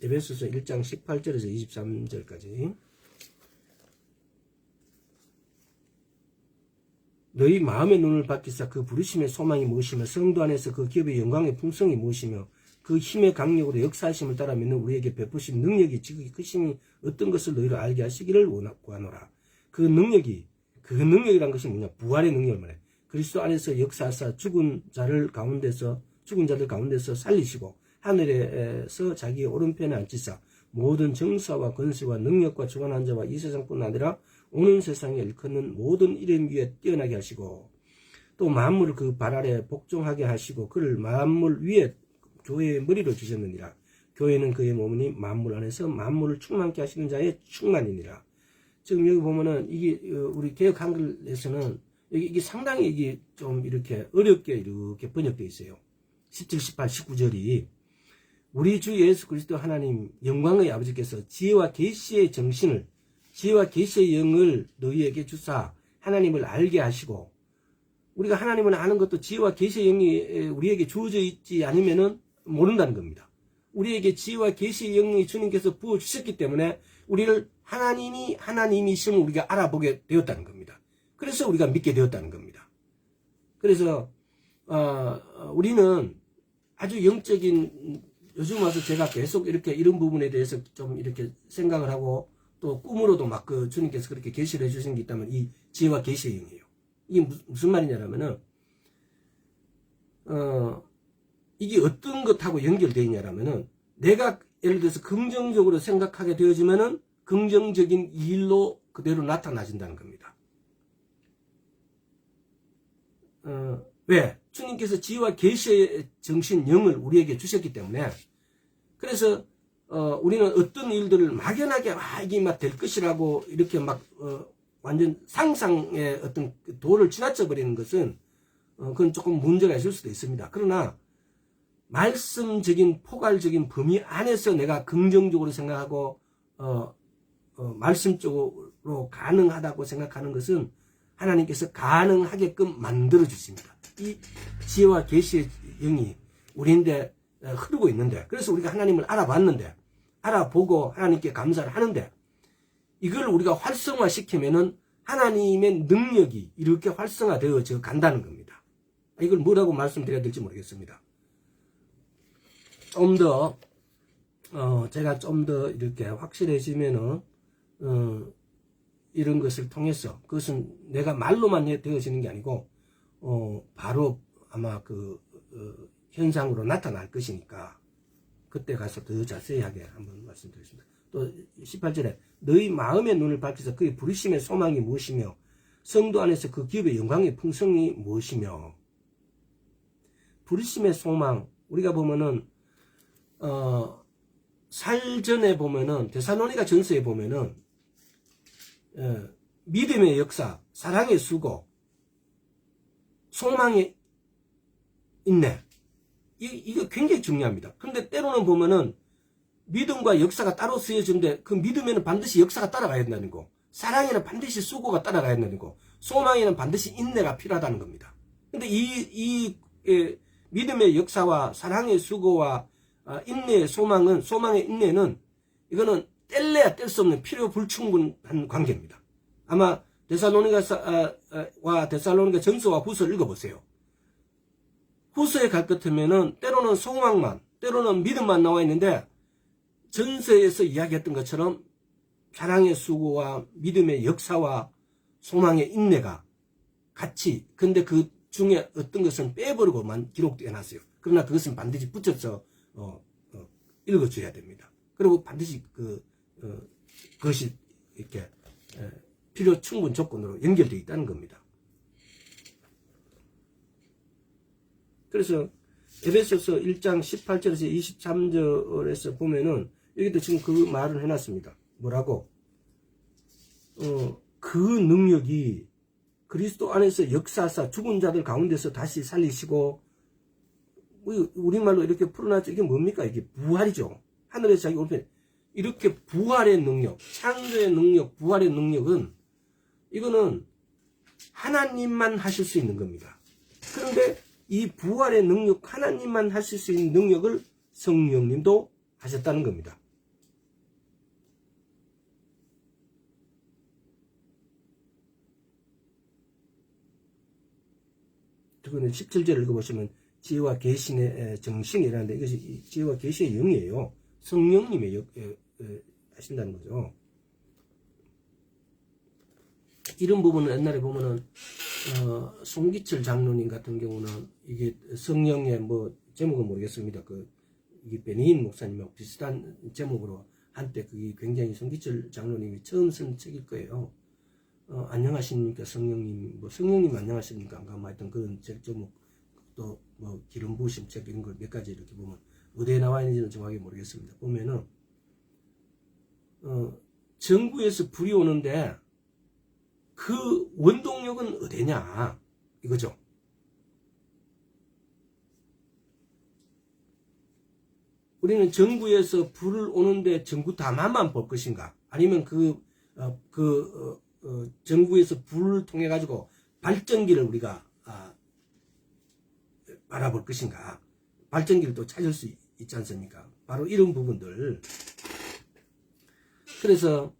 18절에서 23절까지. 너희 마음의 눈을 밝히사 그 부르심의 소망이 무엇이며 성도 안에서 그 기업의 영광의 풍성이 무엇이며 그 힘의 강력으로 역사하심을 따라 믿는 우리에게 베푸신 능력이 지극히 크심이 어떤 것을 너희로 알게 하시기를 구하노라. 그 능력이란 것이 뭐냐? 부활의 능력을 말해. 그리스도 안에서 역사하사 죽은 자들 가운데서 살리시고 하늘에서 자기의 오른편에 앉히사 모든 정사와 권세와 능력과 주관한 자와 이 세상뿐 아니라 오는 세상에 일컫는 모든 이름 위에 뛰어나게 하시고 또 만물을 그 발 아래 복종하게 하시고 그를 만물 위에 교회의 머리로 주셨느니라. 교회는 그의 몸이니 만물 안에서 만물을 충만케 하시는 자의 충만이니라. 지금 여기 보면은 이게 우리 개역 한글에서는 이게 상당히 이게 좀 이렇게 어렵게 이렇게 번역되어 있어요. 17, 18, 19절이 우리 주 예수 그리스도 하나님 영광의 아버지께서 지혜와 계시의 정신을, 지혜와 계시의 영을 너희에게 주사 하나님을 알게 하시고, 우리가 하나님을 아는 것도 지혜와 계시의 영이 우리에게 주어져 있지 않으면은 모른다는 겁니다. 우리에게 지혜와 계시의 영이 주님께서 부어주셨기 때문에 우리를 하나님이심을 우리가 알아보게 되었다는 겁니다. 그래서 우리가 믿게 되었다는 겁니다. 그래서 우리는 아주 영적인, 요즘 와서 제가 계속 이렇게 이런 부분에 대해서 좀 이렇게 생각을 하고 또 꿈으로도 막 주님께서 그렇게 계시를 해주신 게 있다면 이 지혜와 계시의 영이에요. 이게 무슨 말이냐면은 이게 어떤 것하고 연결되어 있냐면은 내가 예를 들어서 긍정적으로 생각하게 되어지면은 긍정적인 일로 그대로 나타나진다는 겁니다. 왜? 주님께서 지혜와 계시의 정신, 영을 우리에게 주셨기 때문에. 그래서 우리는 어떤 일들을 막연하게 이게 막 될 것이라고 이렇게 막 완전 상상의 어떤 도를 지나쳐 버리는 것은 그건 조금 문제가 있을 수도 있습니다. 그러나 말씀적인 포괄적인 범위 안에서 내가 긍정적으로 생각하고 말씀적으로 가능하다고 생각하는 것은 하나님께서 가능하게끔 만들어 주십니다. 이 지혜와 계시의 영이 우리인데 흐르고 있는데, 그래서 우리가 하나님을 알아봤는데, 알아보고 하나님께 감사를 하는데, 이걸 우리가 활성화시키면은 하나님의 능력이 이렇게 활성화되어져 간다는 겁니다. 이걸 뭐라고 말씀드려야 될지 모르겠습니다. 좀 더 제가 좀 더 이렇게 확실해지면은 이런 것을 통해서, 그것은 내가 말로만 되어지는 게 아니고 바로 아마 현상으로 나타날 것이니까 그때 가서 더 자세하게 한번 말씀드리겠습니다. 또 18절에 너희 마음의 눈을 밝혀서 그의 부르심의 소망이 무엇이며 성도 안에서 그 기업의 영광의 풍성이 무엇이며. 부르심의 소망, 우리가 보면은 살전에 보면은 데살로니가 전서에 보면은 믿음의 역사, 사랑의 수고, 소망의 인내, 이거 굉장히 중요합니다. 그런데 때로는 보면은 믿음과 역사가 따로 쓰여지는데 그 믿음에는 반드시 역사가 따라가야 된다는 거. 사랑에는 반드시 수고가 따라가야 된다는 거. 소망에는 반드시 인내가 필요하다는 겁니다. 근데 믿음의 역사와 사랑의 수고와 인내의 소망의 인내는 이거는 뗄래야 뗄 수 없는 필요 불충분한 관계입니다. 아마 데살로니가와 데살로니가 전서와 후서를 읽어보세요. 후서에 갈 것 같으면은 때로는 소망만, 때로는 믿음만 나와 있는데 전서에서 이야기했던 것처럼 사랑의 수고와 믿음의 역사와 소망의 인내가 같이, 근데 그 중에 어떤 것은 빼버리고만 기록되어 놨어요. 그러나 그것은 반드시 붙여서 읽어줘야 됩니다. 그리고 반드시 그것이 이렇게 필요 충분 조건으로 연결되어 있다는 겁니다. 그래서 에베소서 1장 18절에서 23절에서 보면은 여기도 지금 그 말을 해놨습니다. 뭐라고? 그 능력이 그리스도 안에서 역사하사 죽은 자들 가운데서 다시 살리시고, 우리말로 이렇게 풀어놨죠. 이게 뭡니까? 이게 부활이죠. 하늘에서 자기 오른편에 이렇게 부활의 능력, 창조의 능력, 부활의 능력은 이거는 하나님만 하실 수 있는 겁니다. 그런데 이 부활의 능력, 하나님만 하실 수 있는 능력을 성령님도 하셨다는 겁니다. 그거는 17절을 읽어보시면 지혜와 계신의 정신이라는데 이것이 지혜와 계시의 영이에요. 성령님의 하신다는 거죠. 이런 부분은 옛날에 보면은 송기철 장로님 같은 경우는 이게 성령의 제목은 모르겠습니다. 이게 베니인 목사님하고 비슷한 제목으로 한때 그게 굉장히 송기철 장로님이 처음 쓴 책일 거예요. 안녕하십니까 성령님, 성령님 안녕하십니까 안가 하여튼 그런 책 제목, 또 기름 부으심 책 이런 걸 몇 가지 이렇게 보면 어디에 나와 있는지는 정확히 모르겠습니다. 보면은 정부에서 불이 오는데 그 원동력은 어디냐 이거죠. 우리는 정부에서 불을 오는데 전구 다만만 볼 것인가, 아니면 정부에서 불을 통해 가지고 발전기를 우리가 바라볼 것인가, 발전기를 또 찾을 수 있지 않습니까? 바로 이런 부분들. 그래서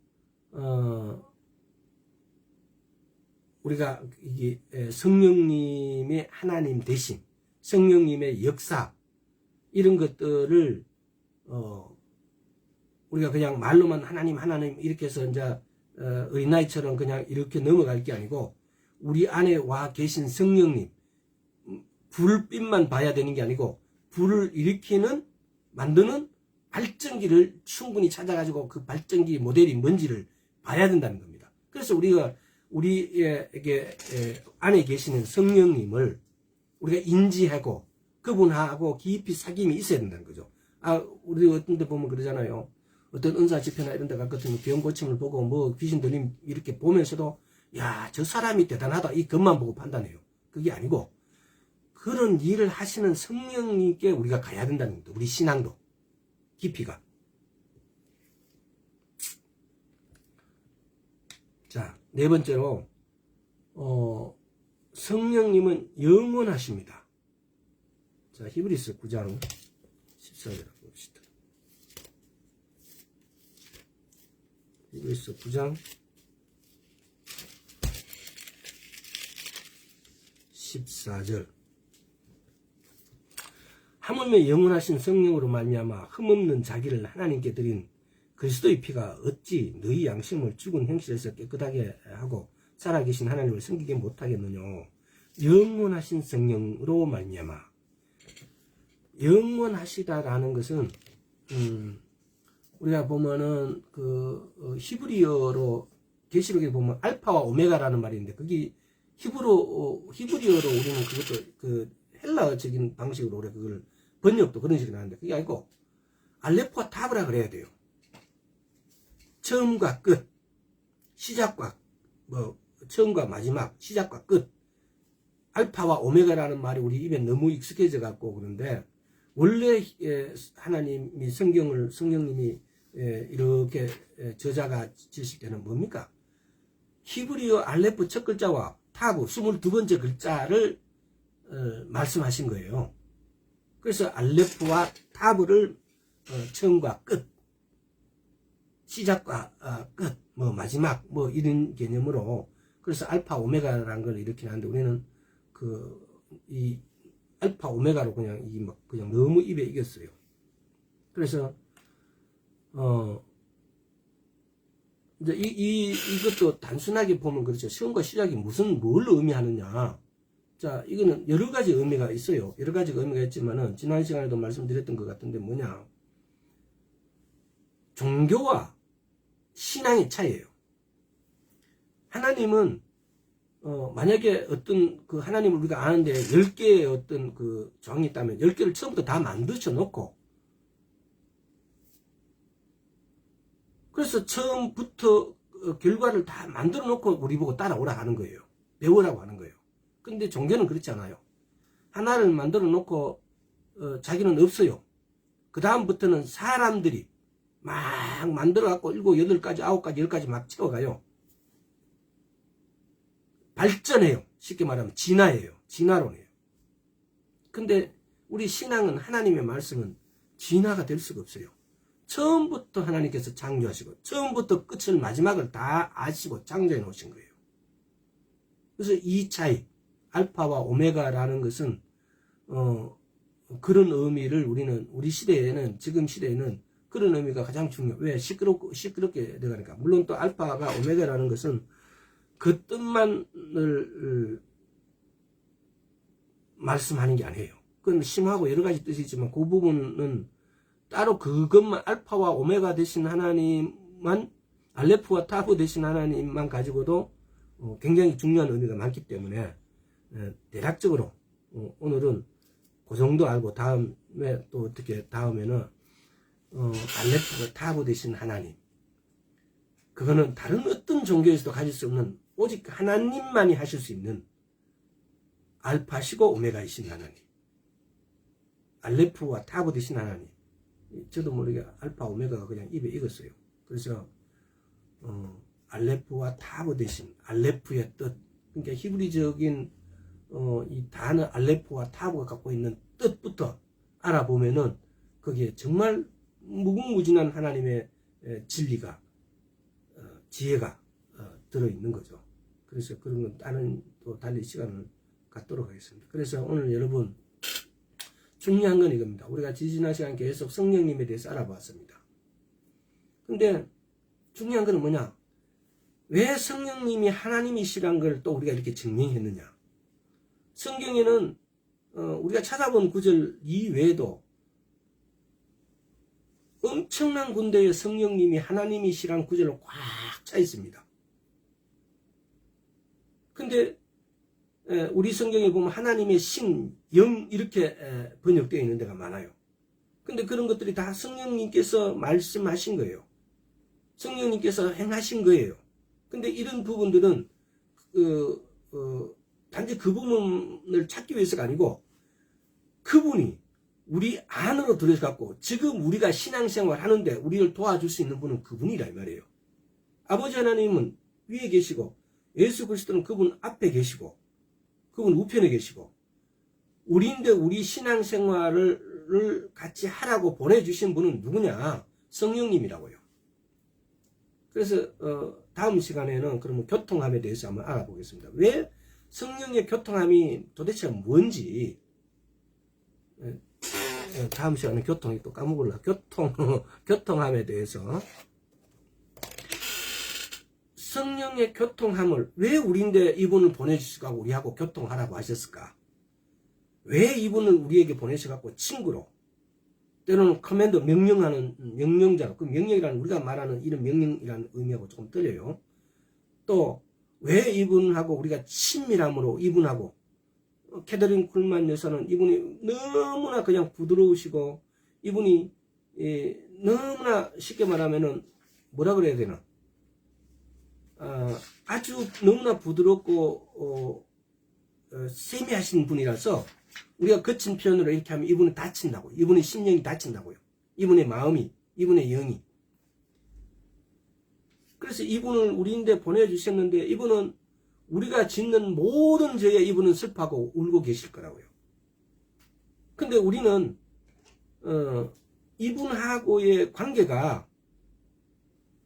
우리가 이게 성령님의 하나님 되심, 성령님의 역사, 이런 것들을 우리가 그냥 말로만 하나님 이렇게 해서 이제 어린아이처럼 그냥 이렇게 넘어갈 게 아니고, 우리 안에 와 계신 성령님, 불빛만 봐야 되는 게 아니고 불을 일으키는, 만드는 발전기를 충분히 찾아가지고 그 발전기 모델이 뭔지를 봐야 된다는 겁니다. 그래서 우리에게 안에 계시는 성령님을 우리가 인지하고 그분하고 깊이 사귐이 있어야 된다는 거죠. 우리 어떤 데 보면 그러잖아요. 어떤 은사 집회나 이런 데 갈 것 같으면 병 고침을 보고 귀신 들림 이렇게 보면서도 야, 저 사람이 대단하다, 이 것만 보고 판단해요. 그게 아니고 그런 일을 하시는 성령님께 우리가 가야 된다는 겁니다. 우리 신앙도 깊이가. 자, 네 번째로 성령님은 영원하십니다. 자, 히브리서 9장 14절 봅시다. 히브리서 9장 14절. 하물며 영원하신 성령으로 말미암아 흠없는 자기를 하나님께 드린 그리스도의 피가 어찌 너희 양심을 죽은 행실에서 깨끗하게 하고 살아계신 하나님을 섬기게 못하겠느냐. 영원하신 성령으로 말미암아. 영원하시다라는 것은 우리가 보면은 히브리어로 계시록에 보면 알파와 오메가라는 말이 있는데, 그게 히브리어로 우리는 그것도 헬라적인 방식으로 우리가 그걸 번역도 그런 식으로 하는데, 그게 아니고 알레프와 타브라 그래야 돼요. 처음과 끝, 시작과 처음과 마지막, 시작과 끝. 알파와 오메가라는 말이 우리 입에 너무 익숙해져 갖고 그런데, 원래 하나님이 성령님이 이렇게 저자가 지실 때는 뭡니까? 히브리어 알레프 첫 글자와 타브 22번째 글자를 말씀하신 거예요. 그래서 알레프와 타브를 처음과 끝, 시작과 끝, 뭐 마지막 뭐 이런 개념으로, 그래서 알파 오메가라는 걸 이렇게 하는데 우리는 이 알파 오메가로 그냥 그냥 너무 입에 익었어요. 그래서 이제 이것도 단순하게 보면 그렇죠. 시험과 시작이 뭘 의미하느냐. 자, 이거는 여러 가지 의미가 있어요. 여러 가지 의미가 있지만은, 지난 시간에도 말씀드렸던 것 같은데 뭐냐. 종교와 신앙의 차이예요. 하나님은, 만약에 어떤 하나님을 우리가 아는데 10개의 어떤 종이 있다면 10개를 처음부터 다 만드셔 놓고, 그래서 처음부터 결과를 다 만들어 놓고 우리 보고 따라오라 하는 거예요. 배우라고 하는 거예요. 근데 종교는 그렇지 않아요. 하나를 만들어 놓고 자기는 없어요. 그 다음부터는 사람들이 막 만들어 갖고 7, 8가지, 9가지, 10가지 막 채워가요. 발전해요. 쉽게 말하면 진화예요. 진화론이에요. 근데 우리 신앙은, 하나님의 말씀은 진화가 될 수가 없어요. 처음부터 하나님께서 창조하시고 처음부터 끝을, 마지막을 다 아시고 창조해 놓으신 거예요. 그래서 이 차이, 알파와 오메가라는 것은 그런 의미를 우리 시대에는, 지금 시대에는 그런 의미가 가장 중요해요. 왜? 시끄럽게 돼가니까. 물론 또 알파가 오메가라는 것은 그 뜻만을 말씀하는 게 아니에요. 그건 심하고 여러 가지 뜻이 있지만 그 부분은 따로 그것만, 알파와 오메가 되신 하나님만, 알레프와 타브 되신 하나님만 가지고도 굉장히 중요한 의미가 많기 때문에 대략적으로 오늘은 그 정도 알고, 다음에 또 어떻게, 다음에는 알레프와 타브 되신 하나님, 그거는 다른 어떤 종교에서도 가질 수 없는, 오직 하나님만이 하실 수 있는 알파시고 오메가이신 하나님, 알레프와 타브 되신 하나님. 저도 모르게 알파 오메가가 그냥 입에 익었어요. 그래서 알레프와 타브 대신 알레프의 뜻, 그러니까 히브리적인 이 단어 알레프와 타브가 갖고 있는 뜻부터 알아보면은 거기에 정말 무궁무진한 하나님의 진리가, 지혜가 들어있는 거죠. 그래서 그런 건 다른 또 달리 시간을 갖도록 하겠습니다. 그래서 오늘 여러분, 중요한 건 이겁니다. 우리가 지난 시간 계속 성령님에 대해서 알아봤습니다. 근데 중요한 건 뭐냐? 왜 성령님이 하나님이시란 걸 또 우리가 이렇게 증명했느냐? 성경에는 우리가 찾아본 구절 이외에도 엄청난 군대에 성령님이 하나님이시란 구절로 꽉 차 있습니다. 근데 우리 성경에 보면 하나님의 신, 영 이렇게 번역되어 있는 데가 많아요. 근데 그런 것들이 다 성령님께서 말씀하신 거예요. 성령님께서 행하신 거예요. 근데 이런 부분들은 단지 그 부분을 찾기 위해서가 아니고 그분이 우리 안으로 들어가고 지금 우리가 신앙생활 하는데 우리를 도와줄 수 있는 분은 그분이라 이 말이에요. 아버지 하나님은 위에 계시고 예수 그리스도는 그분 앞에 계시고 그분 우편에 계시고, 우리인데 우리 신앙생활을 같이 하라고 보내주신 분은 누구냐? 성령님이라고요. 그래서 다음 시간에는 그러면 교통함에 대해서 한번 알아보겠습니다. 왜 성령의 교통함이 도대체 뭔지, 다음 시간에 교통이 또 까먹을라. 교통함에 대해서. 성령의 교통함을 왜 우리인데 이분을 보내주시고 우리하고 교통하라고 하셨을까? 왜 이분을 우리에게 보내셔갖고 친구로, 때로는 커맨더, 명령하는 명령자로, 그 명령이라는 우리가 말하는 이런 명령이라는 의미하고 조금 틀려요. 또 왜 이분하고 우리가 친밀함으로, 이분하고 캐더린 쿨만 여사는 이분이 너무나 그냥 부드러우시고, 이분이 너무나 쉽게 말하면은 뭐라 그래야 되나, 아주 너무나 부드럽고 세미하신 분이라서 우리가 거친 표현으로 이렇게 하면 이분은 다친다고. 이분의 심령이 다친다고요. 이분의 마음이, 이분의 영이. 그래서 이분을 우리인데 보내주셨는데 이분은 우리가 짓는 모든 죄에 이분은 슬퍼하고 울고 계실 거라고요. 근데 우리는 이분하고의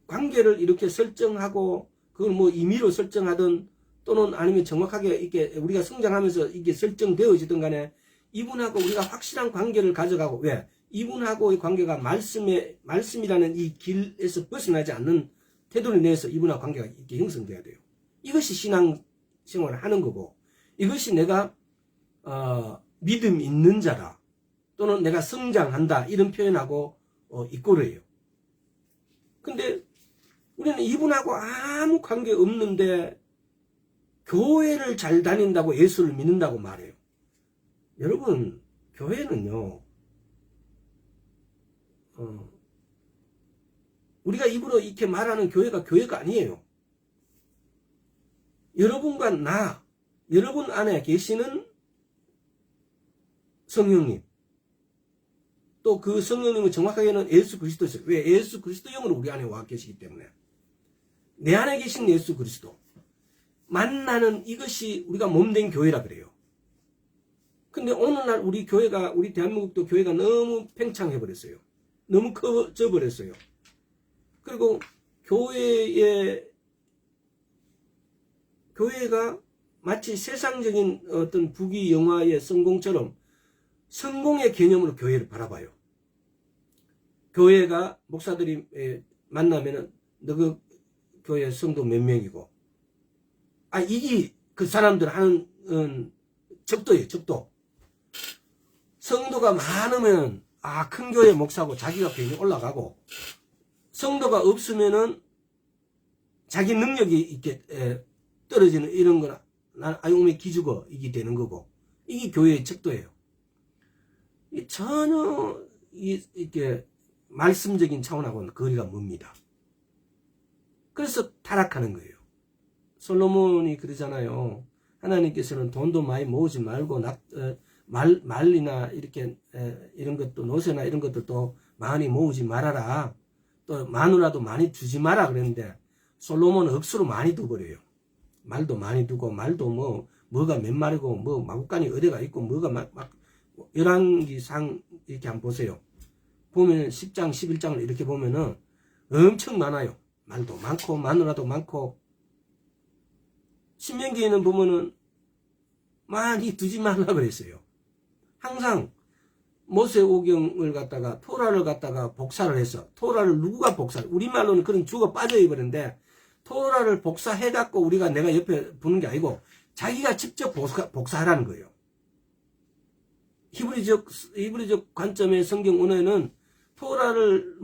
관계를 이렇게 설정하고 그걸 뭐 임의로 설정하든 또는 아니면 정확하게 이렇게 우리가 성장하면서 이게 설정되어지든 간에 이분하고 우리가 확실한 관계를 가져가고, 왜? 이분하고의 관계가 말씀이라는 이 길에서 벗어나지 않는 태도를 내서 이분하고 관계가 이렇게 형성돼야 돼요. 이것이 신앙생활을 하는 거고, 이것이 내가 믿음 있는 자라 또는 내가 성장한다 이런 표현하고 이꼬르예요. 근데 우리는 이분하고 아무 관계 없는데 교회를 잘 다닌다고 예수를 믿는다고 말해요. 여러분, 교회는요, 우리가 입으로 이렇게 말하는 교회가 아니에요. 여러분과 여러분 안에 계시는 성령님, 또 그 성령님은 정확하게는 예수 그리스도였어요. 왜? 예수 그리스도 영으로 우리 안에 와 계시기 때문에. 내 안에 계신 예수 그리스도 만나는 이것이 우리가 몸된 교회라 그래요. 근데 오늘날 우리 대한민국도 교회가 너무 팽창해버렸어요. 너무 커져버렸어요. 그리고 교회가 마치 세상적인 어떤 부귀 영화의 성공처럼 성공의 개념으로 교회를 바라봐요. 교회가 목사들이 만나면은 너 그 교회 성도 몇 명이고, 이게 그 사람들 하는 적도예요, 적도. 성도가 많으면 큰 교회 목사고 자기가 괜히 올라가고, 성도가 없으면은 자기 능력이 이렇게 떨어지는 이런 거나 아용의 기죽어 이게 되는 거고, 이게 교회의 척도예요. 전혀 이렇게 말씀적인 차원하고는 거리가 멉니다. 그래서 타락하는 거예요. 솔로몬이 그러잖아요. 하나님께서는 돈도 많이 모으지 말고 말이나 이렇게 이런 것도 노새나 이런 것들도 많이 모으지 말아라. 또 마누라도 많이 주지 마라 그랬는데 솔로몬은 억수로 많이 두버려요. 말도 많이 두고, 말도 뭐가 몇 마리고 마구간이 어디가 있고 뭐가 막 열왕기상 이렇게 한번 보세요. 보면 10장 11장을 이렇게 보면은 엄청 많아요. 말도 많고 마누라도 많고. 신명기에는 보면은 많이 두지 말라 그랬어요. 항상 모세오경을 갖다가 토라를 갖다가 복사를 해서, 토라를 누구가 우리말로는 그런 주가 빠져버렸는데 토라를 복사해갖고 내가 옆에 부는 게 아니고 자기가 직접 복사하라는 거예요. 히브리적 관점의 성경 언어에는 토라를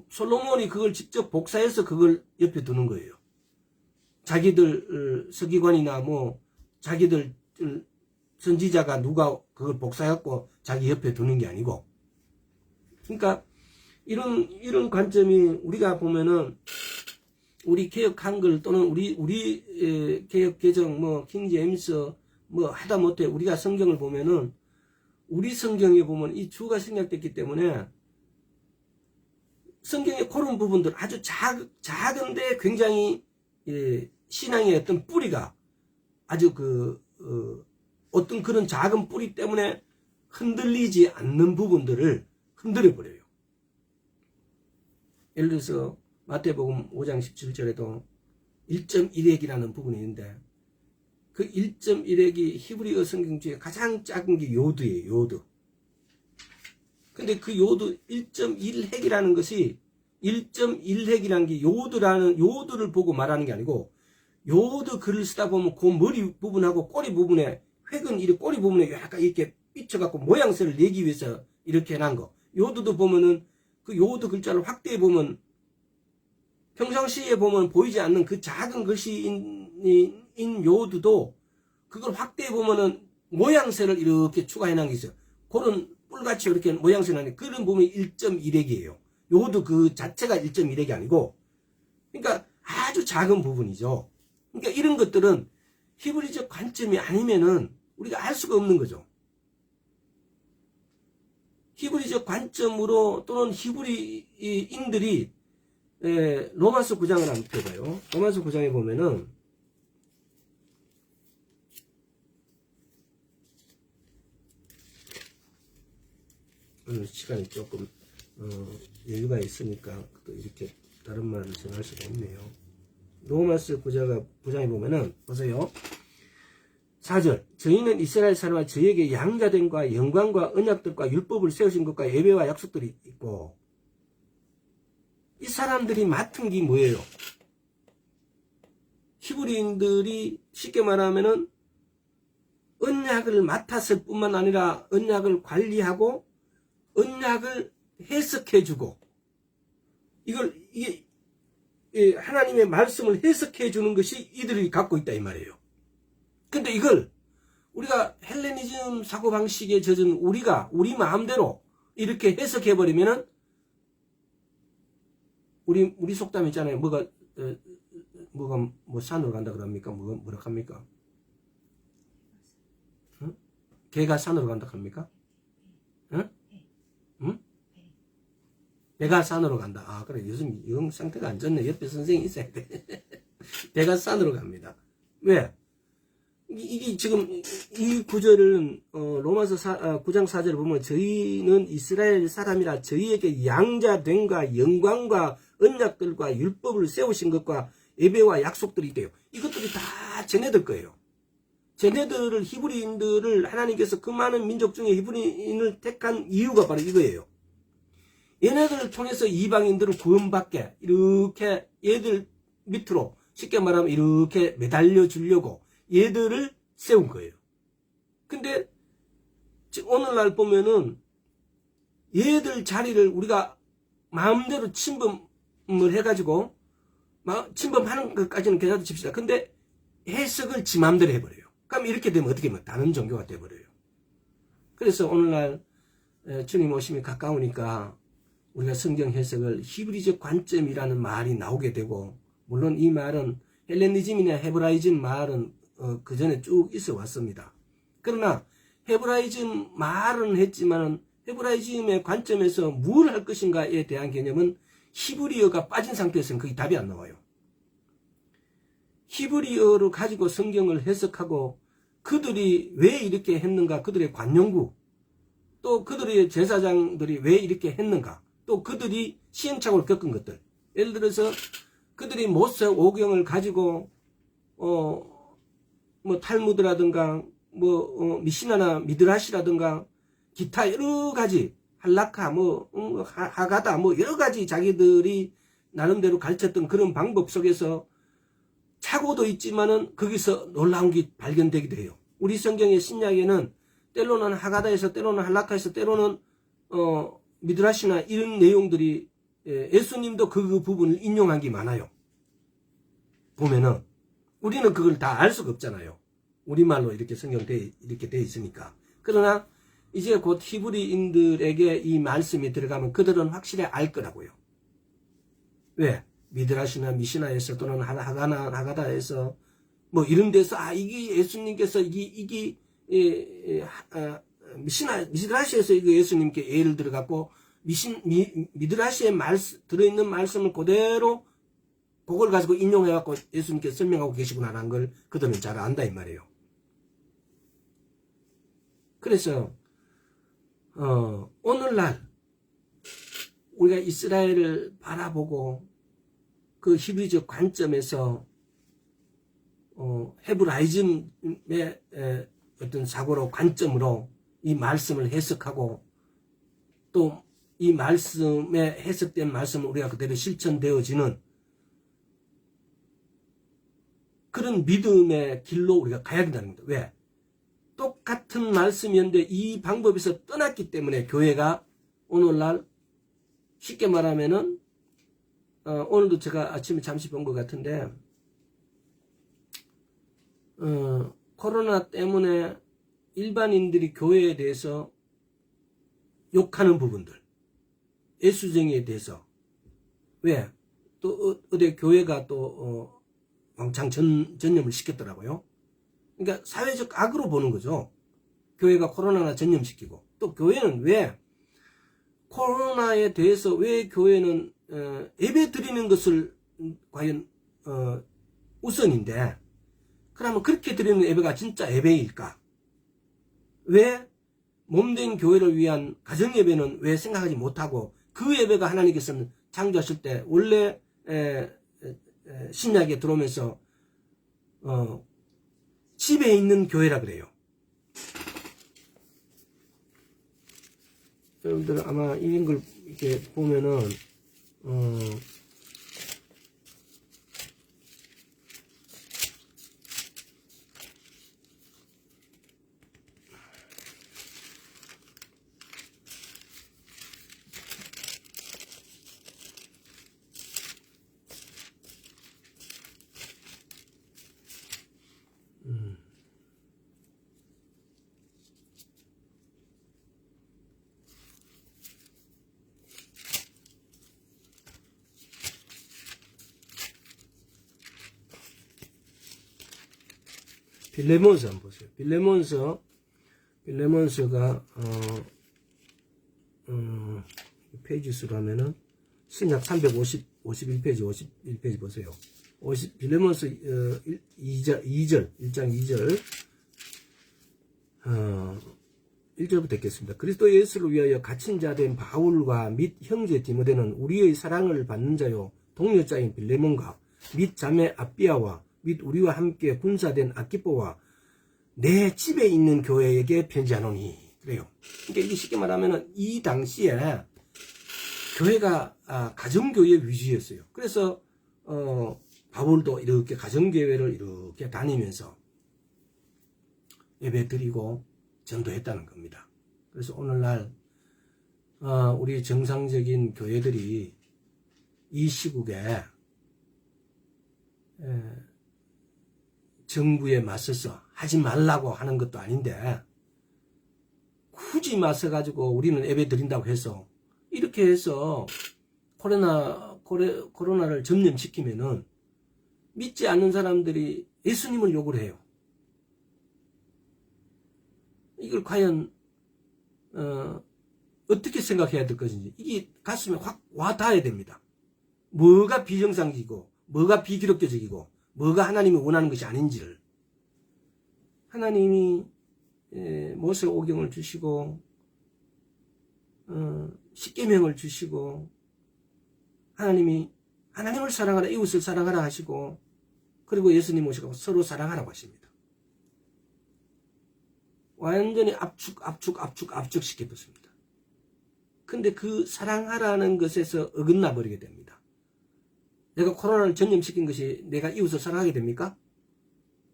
솔로몬이 그걸 직접 복사해서 그걸 옆에 두는 거예요. 자기들 서기관이나 자기들 선지자가 누가 그걸 복사해갖고 자기 옆에 두는 게 아니고. 그러니까 이런 관점이 우리가 보면은 우리 개혁 한글 또는 우리 개혁 개정 킹제임스 하다못해 우리가 성경을 보면은 우리 성경에 보면 이 주가 생략됐기 때문에 성경의 그런 부분들 아주 작은데 굉장히 신앙의 어떤 뿌리가 아주 어떤 그런 작은 뿌리 때문에 흔들리지 않는 부분들을 흔들어버려요. 예를 들어서 마태복음 5장 17절에도 1.1핵이라는 부분이 있는데 그 1.1핵이 히브리어 성경 중에 가장 작은 게 요드예요. 요드. 근데 그 요드 1.1핵이라는 것이 1.1핵이라는 게 요드를 보고 말하는 게 아니고, 요드 글을 쓰다 보면 그 머리 부분하고 꼬리 부분에 획은 이 꼬리 부분에 약간 이렇게 삐쳐갖고 모양새를 내기 위해서 이렇게 해놓은 거. 요드도 보면은 그 요드 글자를 확대해 보면 평상시에 보면 보이지 않는 그 작은 글씨인 요드도 그걸 확대해 보면은 모양새를 이렇게 추가해 놓은 게 있어요. 그런 뿔같이 이렇게 모양새 나는 그런 보면 1.1핵이에요. 요도 그 자체가 1.1핵이 아니고, 그러니까 아주 작은 부분이죠. 그러니까 이런 것들은 히브리적 관점이 아니면은 우리가 알 수가 없는 거죠. 히브리적 관점으로 또는 히브리인들이 로마서 9장을 한번 펴봐요. 로마서 9장에 보면은 오늘 시간이 조금 여유가 있으니까 또 이렇게 다른 말을 전할 수가 없네요. 로마서 9장에 보면은 보세요. 4절 저희는 이스라엘 사람과 저희에게 양자됨과 영광과 언약들과 율법을 세우신 것과 예배와 약속들이 있고, 이 사람들이 맡은 게 뭐예요? 히브리인들이 쉽게 말하면은 언약을 맡았을 뿐만 아니라 언약을 관리하고 언약을 해석해주고, 이게 하나님의 말씀을 해석해 주는 것이 이들이 갖고 있다 이 말이에요. 근데 이걸 우리가 헬레니즘 사고방식에 젖은 우리가 우리 마음대로 이렇게 해석해 버리면은, 우리 속담 있잖아요. 뭐가 뭐 산으로 간다 그럽니까? 뭐라 합니까? 응? 개가 산으로 간다 합니까? 응? 응? 배가 산으로 간다. 아, 그래. 요즘 영 상태가 안 좋네. 옆에 선생님이 있어야 돼. 배가 산으로 갑니다. 왜? 이게 지금 이 구절은 로마서 9장 4절을 보면 저희는 이스라엘 사람이라 저희에게 양자됨과 영광과 언약들과 율법을 세우신 것과 예배와 약속들이 있대요. 이것들이 다 쟤네들 거예요. 쟤네들을, 히브리인들을 하나님께서 그 많은 민족 중에 히브리인을 택한 이유가 바로 이거예요. 얘네들을 통해서 이방인들을 구원받게 이렇게 얘들 밑으로 쉽게 말하면 이렇게 매달려 주려고 얘들을 세운 거예요. 근데 오늘날 보면은 얘들 자리를 우리가 마음대로 침범을 해가지고 침범하는 것까지는 괜찮다 칩시다. 근데 해석을 지 마음대로 해버려요. 그럼 이렇게 되면 어떻게 하면 다른 종교가 돼버려요. 그래서 오늘날 주님 오심이 가까우니까 우리가 성경 해석을 히브리적 관점이라는 말이 나오게 되고, 물론 이 말은 헬레니즘이나 헤브라이즘 말은 그 전에 쭉 있어 왔습니다. 그러나 헤브라이즘 말은 했지만 헤브라이즘의 관점에서 뭘 할 것인가에 대한 개념은 히브리어가 빠진 상태에서는 거기 답이 안 나와요. 히브리어를 가지고 성경을 해석하고 그들이 왜 이렇게 했는가, 그들의 관용구, 또 그들의 제사장들이 왜 이렇게 했는가, 또 그들이 시행착오를 겪은 것들, 예를 들어서 그들이 모세 오경을 가지고 뭐 탈무드라든가 미시나나 미드라시라든가 기타 여러 가지 할라카 하가다 여러 가지 자기들이 나름대로 가르쳤던 그런 방법 속에서 착오도 있지만은 거기서 놀라운 게 발견되기도 해요. 우리 성경의 신약에는 때로는 하가다에서, 때로는 할라카에서, 때로는 미드라시나 이런 내용들이 예수님도 그 부분을 인용한 게 많아요. 보면은 우리는 그걸 다 알 수가 없잖아요. 우리말로 이렇게 이렇게 돼 있으니까. 그러나 이제 곧 히브리인들에게 이 말씀이 들어가면 그들은 확실히 알 거라고요. 왜? 미드라시나 미시나에서 또는 하가다에서 이런 데서 이게 예수님께서 이게 미드라시에서 이거 예수님께 예를 들어갖고 미드라시에 들어있는 말씀을 그대로 그걸 가지고 인용해갖고 예수님께 설명하고 계시구나라는 걸 그들은 잘 안다 이 말이에요. 그래서 오늘날 우리가 이스라엘을 바라보고 그 히브리적 관점에서 헤브라이즘의 어떤 사고로 관점으로 이 말씀을 해석하고 또 이 말씀에 해석된 말씀을 우리가 그대로 실천되어지는 그런 믿음의 길로 우리가 가야 된다는 겁니다. 왜? 똑같은 말씀이었는데 이 방법에서 떠났기 때문에 교회가 오늘날 쉽게 말하면은 오늘도 제가 아침에 잠시 본 것 같은데 코로나 때문에 일반인들이 교회에 대해서 욕하는 부분들, 예수쟁이에 대해서, 왜? 또 어디 교회가 또 왕창 전염을 시켰더라고요. 그러니까 사회적 악으로 보는 거죠. 교회가 코로나나 전염시키고. 또 교회는 왜 코로나에 대해서 왜 교회는 예배 드리는 것을 과연 우선인데, 그러면 그렇게 드리는 예배가 진짜 예배일까? 왜 몸된 교회를 위한 가정 예배는 왜 생각하지 못하고, 그 예배가 하나님께서는 창조하실 때 원래 신약에 들어오면서 집에 있는 교회라 그래요. 여러분들 아마 이런 걸 이렇게 보면은 빌레몬서 한번 보세요. 빌레몬서가 페이지 수로 하면은 신약 351페이지 51페이지 보세요. 빌레몬서 1장 2절 1절부터 읽겠습니다. 그리스도 예수를 위하여 갇힌 자 된 바울과 및 형제 디모데는 우리의 사랑을 받는 자요 동료자인 빌레몬과 및 자매 아비아와 및 우리와 함께 군사된 아키포와 내 집에 있는 교회에게 편지하노니. 그래요. 그러니까 이게 쉽게 말하면 이 당시에 교회가 가정교회 위주였어요. 그래서 바울도 이렇게 가정교회를 이렇게 다니면서 예배 드리고 전도했다는 겁니다. 그래서 오늘날 우리 정상적인 교회들이 이 시국에 정부에 맞서서 하지 말라고 하는 것도 아닌데 굳이 맞서가지고 우리는 예배 드린다고 해서 이렇게 해서 코로나를 전염시키면은 믿지 않는 사람들이 예수님을 욕을 해요. 이걸 과연 어떻게 생각해야 될 것인지 이게 가슴에 확 와닿아야 됩니다. 뭐가 비정상적이고 뭐가 비기독교적이고 뭐가 하나님이 원하는 것이 아닌지를. 하나님이 모세오경을 주시고 십계명을 주시고 하나님이 하나님을 사랑하라 이웃을 사랑하라 하시고 그리고 예수님 오시고 서로 사랑하라고 하십니다. 완전히 압축시켜뒀습니다. 근데 그 사랑하라는 것에서 어긋나 버리게 됩니다. 내가 코로나를 전염시킨 것이 내가 이웃을 사랑하게 됩니까?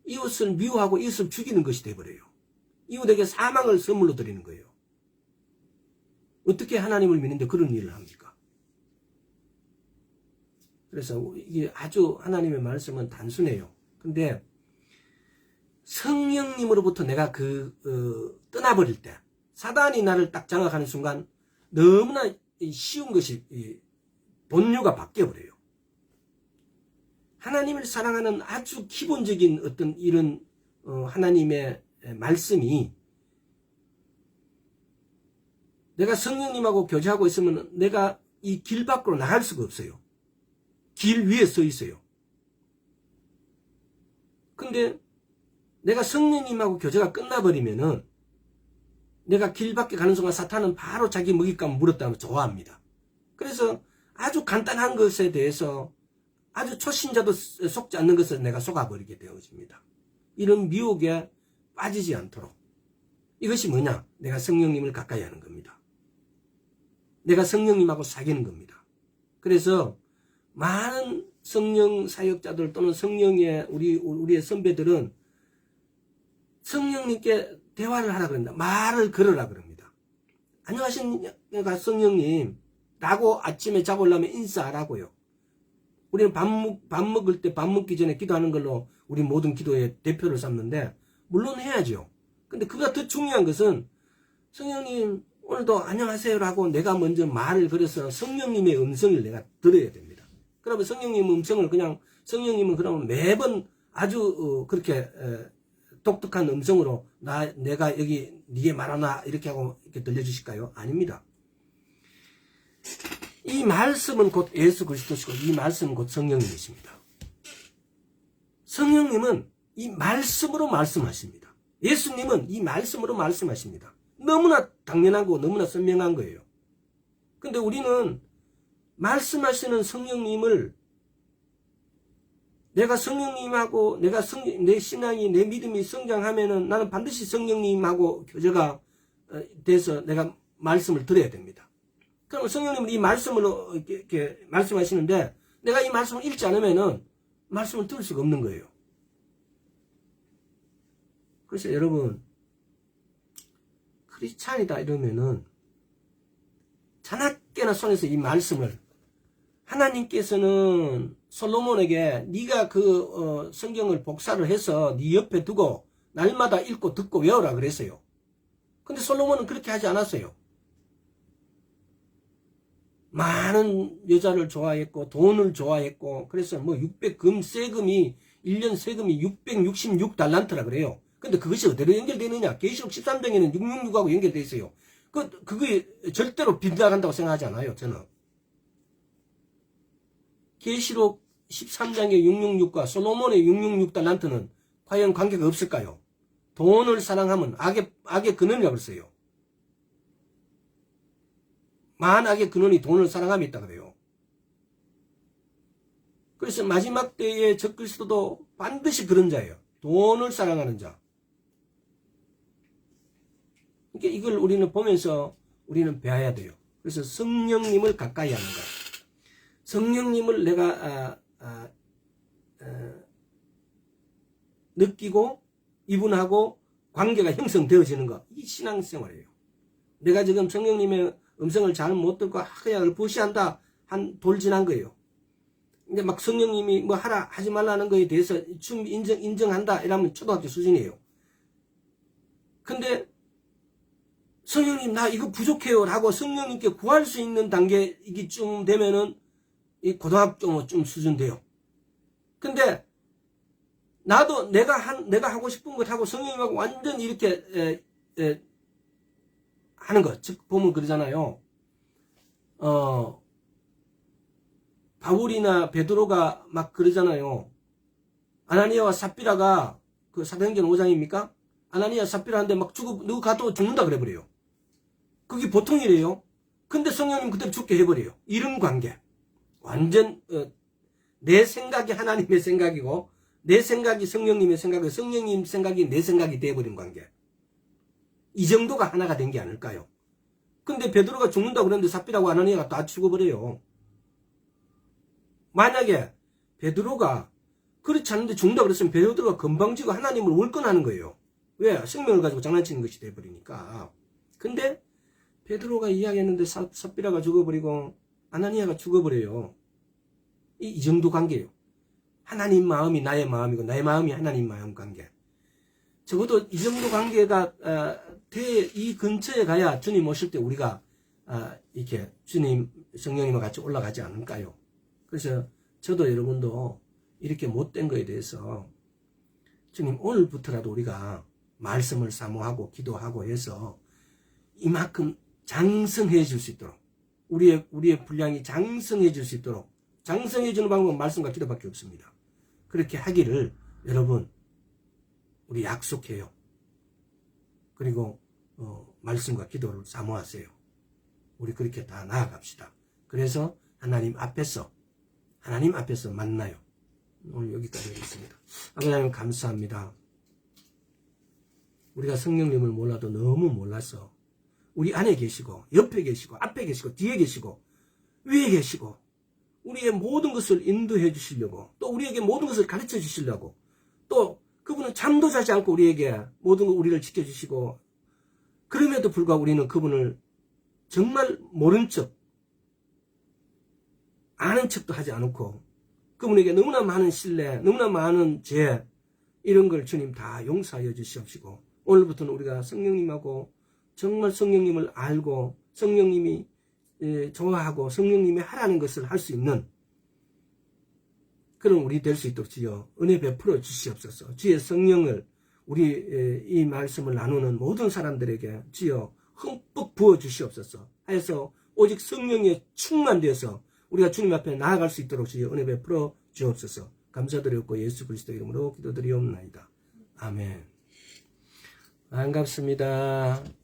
이웃을 미워하고 이웃을 죽이는 것이 돼버려요. 이웃에게 사망을 선물로 드리는 거예요. 어떻게 하나님을 믿는데 그런 일을 합니까? 그래서 이게 아주 하나님의 말씀은 단순해요. 근데 성령님으로부터 내가 떠나버릴 때 사단이 나를 딱 장악하는 순간 너무나 쉬운 것이 본류가 바뀌어버려요. 하나님을 사랑하는 아주 기본적인 어떤 이런 하나님의 말씀이 내가 성령님하고 교제하고 있으면 내가 이 길 밖으로 나갈 수가 없어요. 길 위에 서 있어요. 근데 내가 성령님하고 교제가 끝나버리면은 내가 길 밖에 가는 순간 사탄은 바로 자기 먹잇감을 물었다면 좋아합니다. 그래서 아주 간단한 것에 대해서 아주 초신자도 속지 않는 것을 내가 속아버리게 되어집니다. 이런 미혹에 빠지지 않도록. 이것이 뭐냐? 내가 성령님을 가까이 하는 겁니다. 내가 성령님하고 사귀는 겁니다. 그래서 많은 성령 사역자들 또는 성령의 우리의 선배들은 성령님께 대화를 하라 그럽니다. 말을 걸으라 그럽니다. 안녕하십니까 성령님 라고 아침에 자고 오려면 인사하라고요. 우리는 밥 먹을 때 밥 먹기 전에 기도하는 걸로 우리 모든 기도의 대표를 삼는데 물론 해야죠. 근데 그보다 더 중요한 것은 성령님 오늘도 안녕하세요라고 내가 먼저 말을 걸어서 성령님의 음성을 내가 들어야 됩니다. 그러면 성령님 음성을 그냥 성령님은 그러면 매번 아주 그렇게 독특한 음성으로 내가 여기 네게 말하나 이렇게 하고 이렇게 들려주실까요? 아닙니다. 이 말씀은 곧 예수 그리스도시고 이 말씀은 곧 성령님이십니다. 성령님은 이 말씀으로 말씀하십니다. 예수님은 이 말씀으로 말씀하십니다. 너무나 당연하고 너무나 선명한 거예요. 근데 우리는 말씀하시는 성령님을 내가 성령님하고 내 신앙이 내 믿음이 성장하면은 나는 반드시 성령님하고 교제가 돼서 내가 말씀을 들어야 됩니다. 그럼 성령님은 이 말씀으로 이렇게 말씀하시는데 내가 이 말씀을 읽지 않으면은 말씀을 들을 수가 없는 거예요. 그래서 여러분 크리스찬이다 이러면은 자나깨나 손에서 이 말씀을 하나님께서는 솔로몬에게 네가 그 성경을 복사를 해서 네 옆에 두고 날마다 읽고 듣고 외우라 그랬어요. 근데 솔로몬은 그렇게 하지 않았어요. 많은 여자를 좋아했고 돈을 좋아했고 그래서 뭐 600금 세금이 1년 세금이 666달란트라 그래요. 근데 그것이 어디로 연결되느냐? 계시록 13장에는 666하고 연결되어 있어요. 그게 절대로 빗나간다고 생각하지 않아요, 저는. 계시록 13장의 666과 솔로몬의 666달란트는 과연 관계가 없을까요? 돈을 사랑하면 악의 근원이라고 그랬어요. 만악의 근원이 돈을 사랑함이 있다 그래요. 그래서 마지막 때의 적그리스도도 반드시 그런 자예요. 돈을 사랑하는 자. 그러니까 이걸 우리는 보면서 우리는 배워야 돼요. 그래서 성령님을 가까이 하는 것. 성령님을 내가 느끼고 이분하고 관계가 형성되어지는 것. 이 신앙생활이에요. 내가 지금 성령님의 음성을 잘 못 듣고 그냥 부시한다 한 돌 지난 거예요. 근데 막 성령님이 뭐 하라 하지 말라는 거에 대해서 인정한다 이러면 초등학교 수준이에요. 근데 성령님 나 이거 부족해요 라고 성령님께 구할 수 있는 단계 이게쯤 되면은 이 고등학교 수준 돼요. 근데 나도 내가 하고 싶은 것 하고 성령님하고 완전 이렇게 하는 거. 즉 보면 그러잖아요. 바울이나 베드로가 막 그러잖아요. 아나니아와 삽비라가 그 사도행전 5장입니까? 아나니아 삽비라한테 막 누구 가도 죽는다 그래버려요. 그게 보통 일이에요. 근데 성령님 그대로 죽게 해버려요. 이런 관계. 완전 내 생각이 하나님의 생각이고 내 생각이 성령님의 생각이고 성령님 생각이 내 생각이 돼버린 관계. 이 정도가 하나가 된 게 아닐까요? 근데 베드로가 죽는다고 그랬는데 삽비라고 아나니아가 다 죽어버려요. 만약에 베드로가 그렇지 않은데 죽는다고 그랬으면 베드로가 건방지고 하나님을 월권하는 거예요. 왜? 생명을 가지고 장난치는 것이 돼버리니까. 근데 베드로가 이야기했는데 삽비라가 죽어버리고 아나니아가 죽어버려요. 이 정도 관계예요. 하나님 마음이 나의 마음이고 나의 마음이 하나님 마음 관계. 적어도 이 정도 관계가 이 근처에 가야 주님 오실 때 우리가 이렇게 주님 성령님과 같이 올라가지 않을까요? 그래서 저도 여러분도 이렇게 못된 거에 대해서 주님 오늘부터라도 우리가 말씀을 사모하고 기도하고 해서 이만큼 장성해 줄 수 있도록 우리의 분량이 장성해 줄 수 있도록 장성해 주는 방법은 말씀과 기도밖에 없습니다. 그렇게 하기를 여러분 우리 약속해요. 그리고 말씀과 기도를 사모하세요. 우리 그렇게 다 나아갑시다. 그래서 하나님 앞에서 만나요. 오늘 여기까지 하겠습니다. 하나님 감사합니다. 우리가 성령님을 몰라도 너무 몰라서 우리 안에 계시고 옆에 계시고 앞에 계시고 뒤에 계시고 위에 계시고 우리의 모든 것을 인도해 주시려고 또 우리에게 모든 것을 가르쳐 주시려고 또 그분은 잠도 자지 않고 우리에게 모든 우리를 지켜주시고 그럼에도 불구하고 우리는 그분을 정말 모른 척 아는 척도 하지 않고 그분에게 너무나 많은 신뢰 너무나 많은 죄 이런 걸 주님 다 용서하여 주시옵시고 오늘부터는 우리가 성령님하고 정말 성령님을 알고 성령님이 좋아하고 성령님이 하라는 것을 할 수 있는 그런 우리 될 수 있도록 주여 은혜 베풀어 주시옵소서. 주의 성령을 우리 이 말씀을 나누는 모든 사람들에게 주여 흠뻑 부어 주시옵소서 하여서 오직 성령에 충만되어서 우리가 주님 앞에 나아갈 수 있도록 주의 은혜 베풀어 주옵소서. 감사드렸고 예수 그리스도 이름으로 기도드리옵나이다. 아멘. 반갑습니다.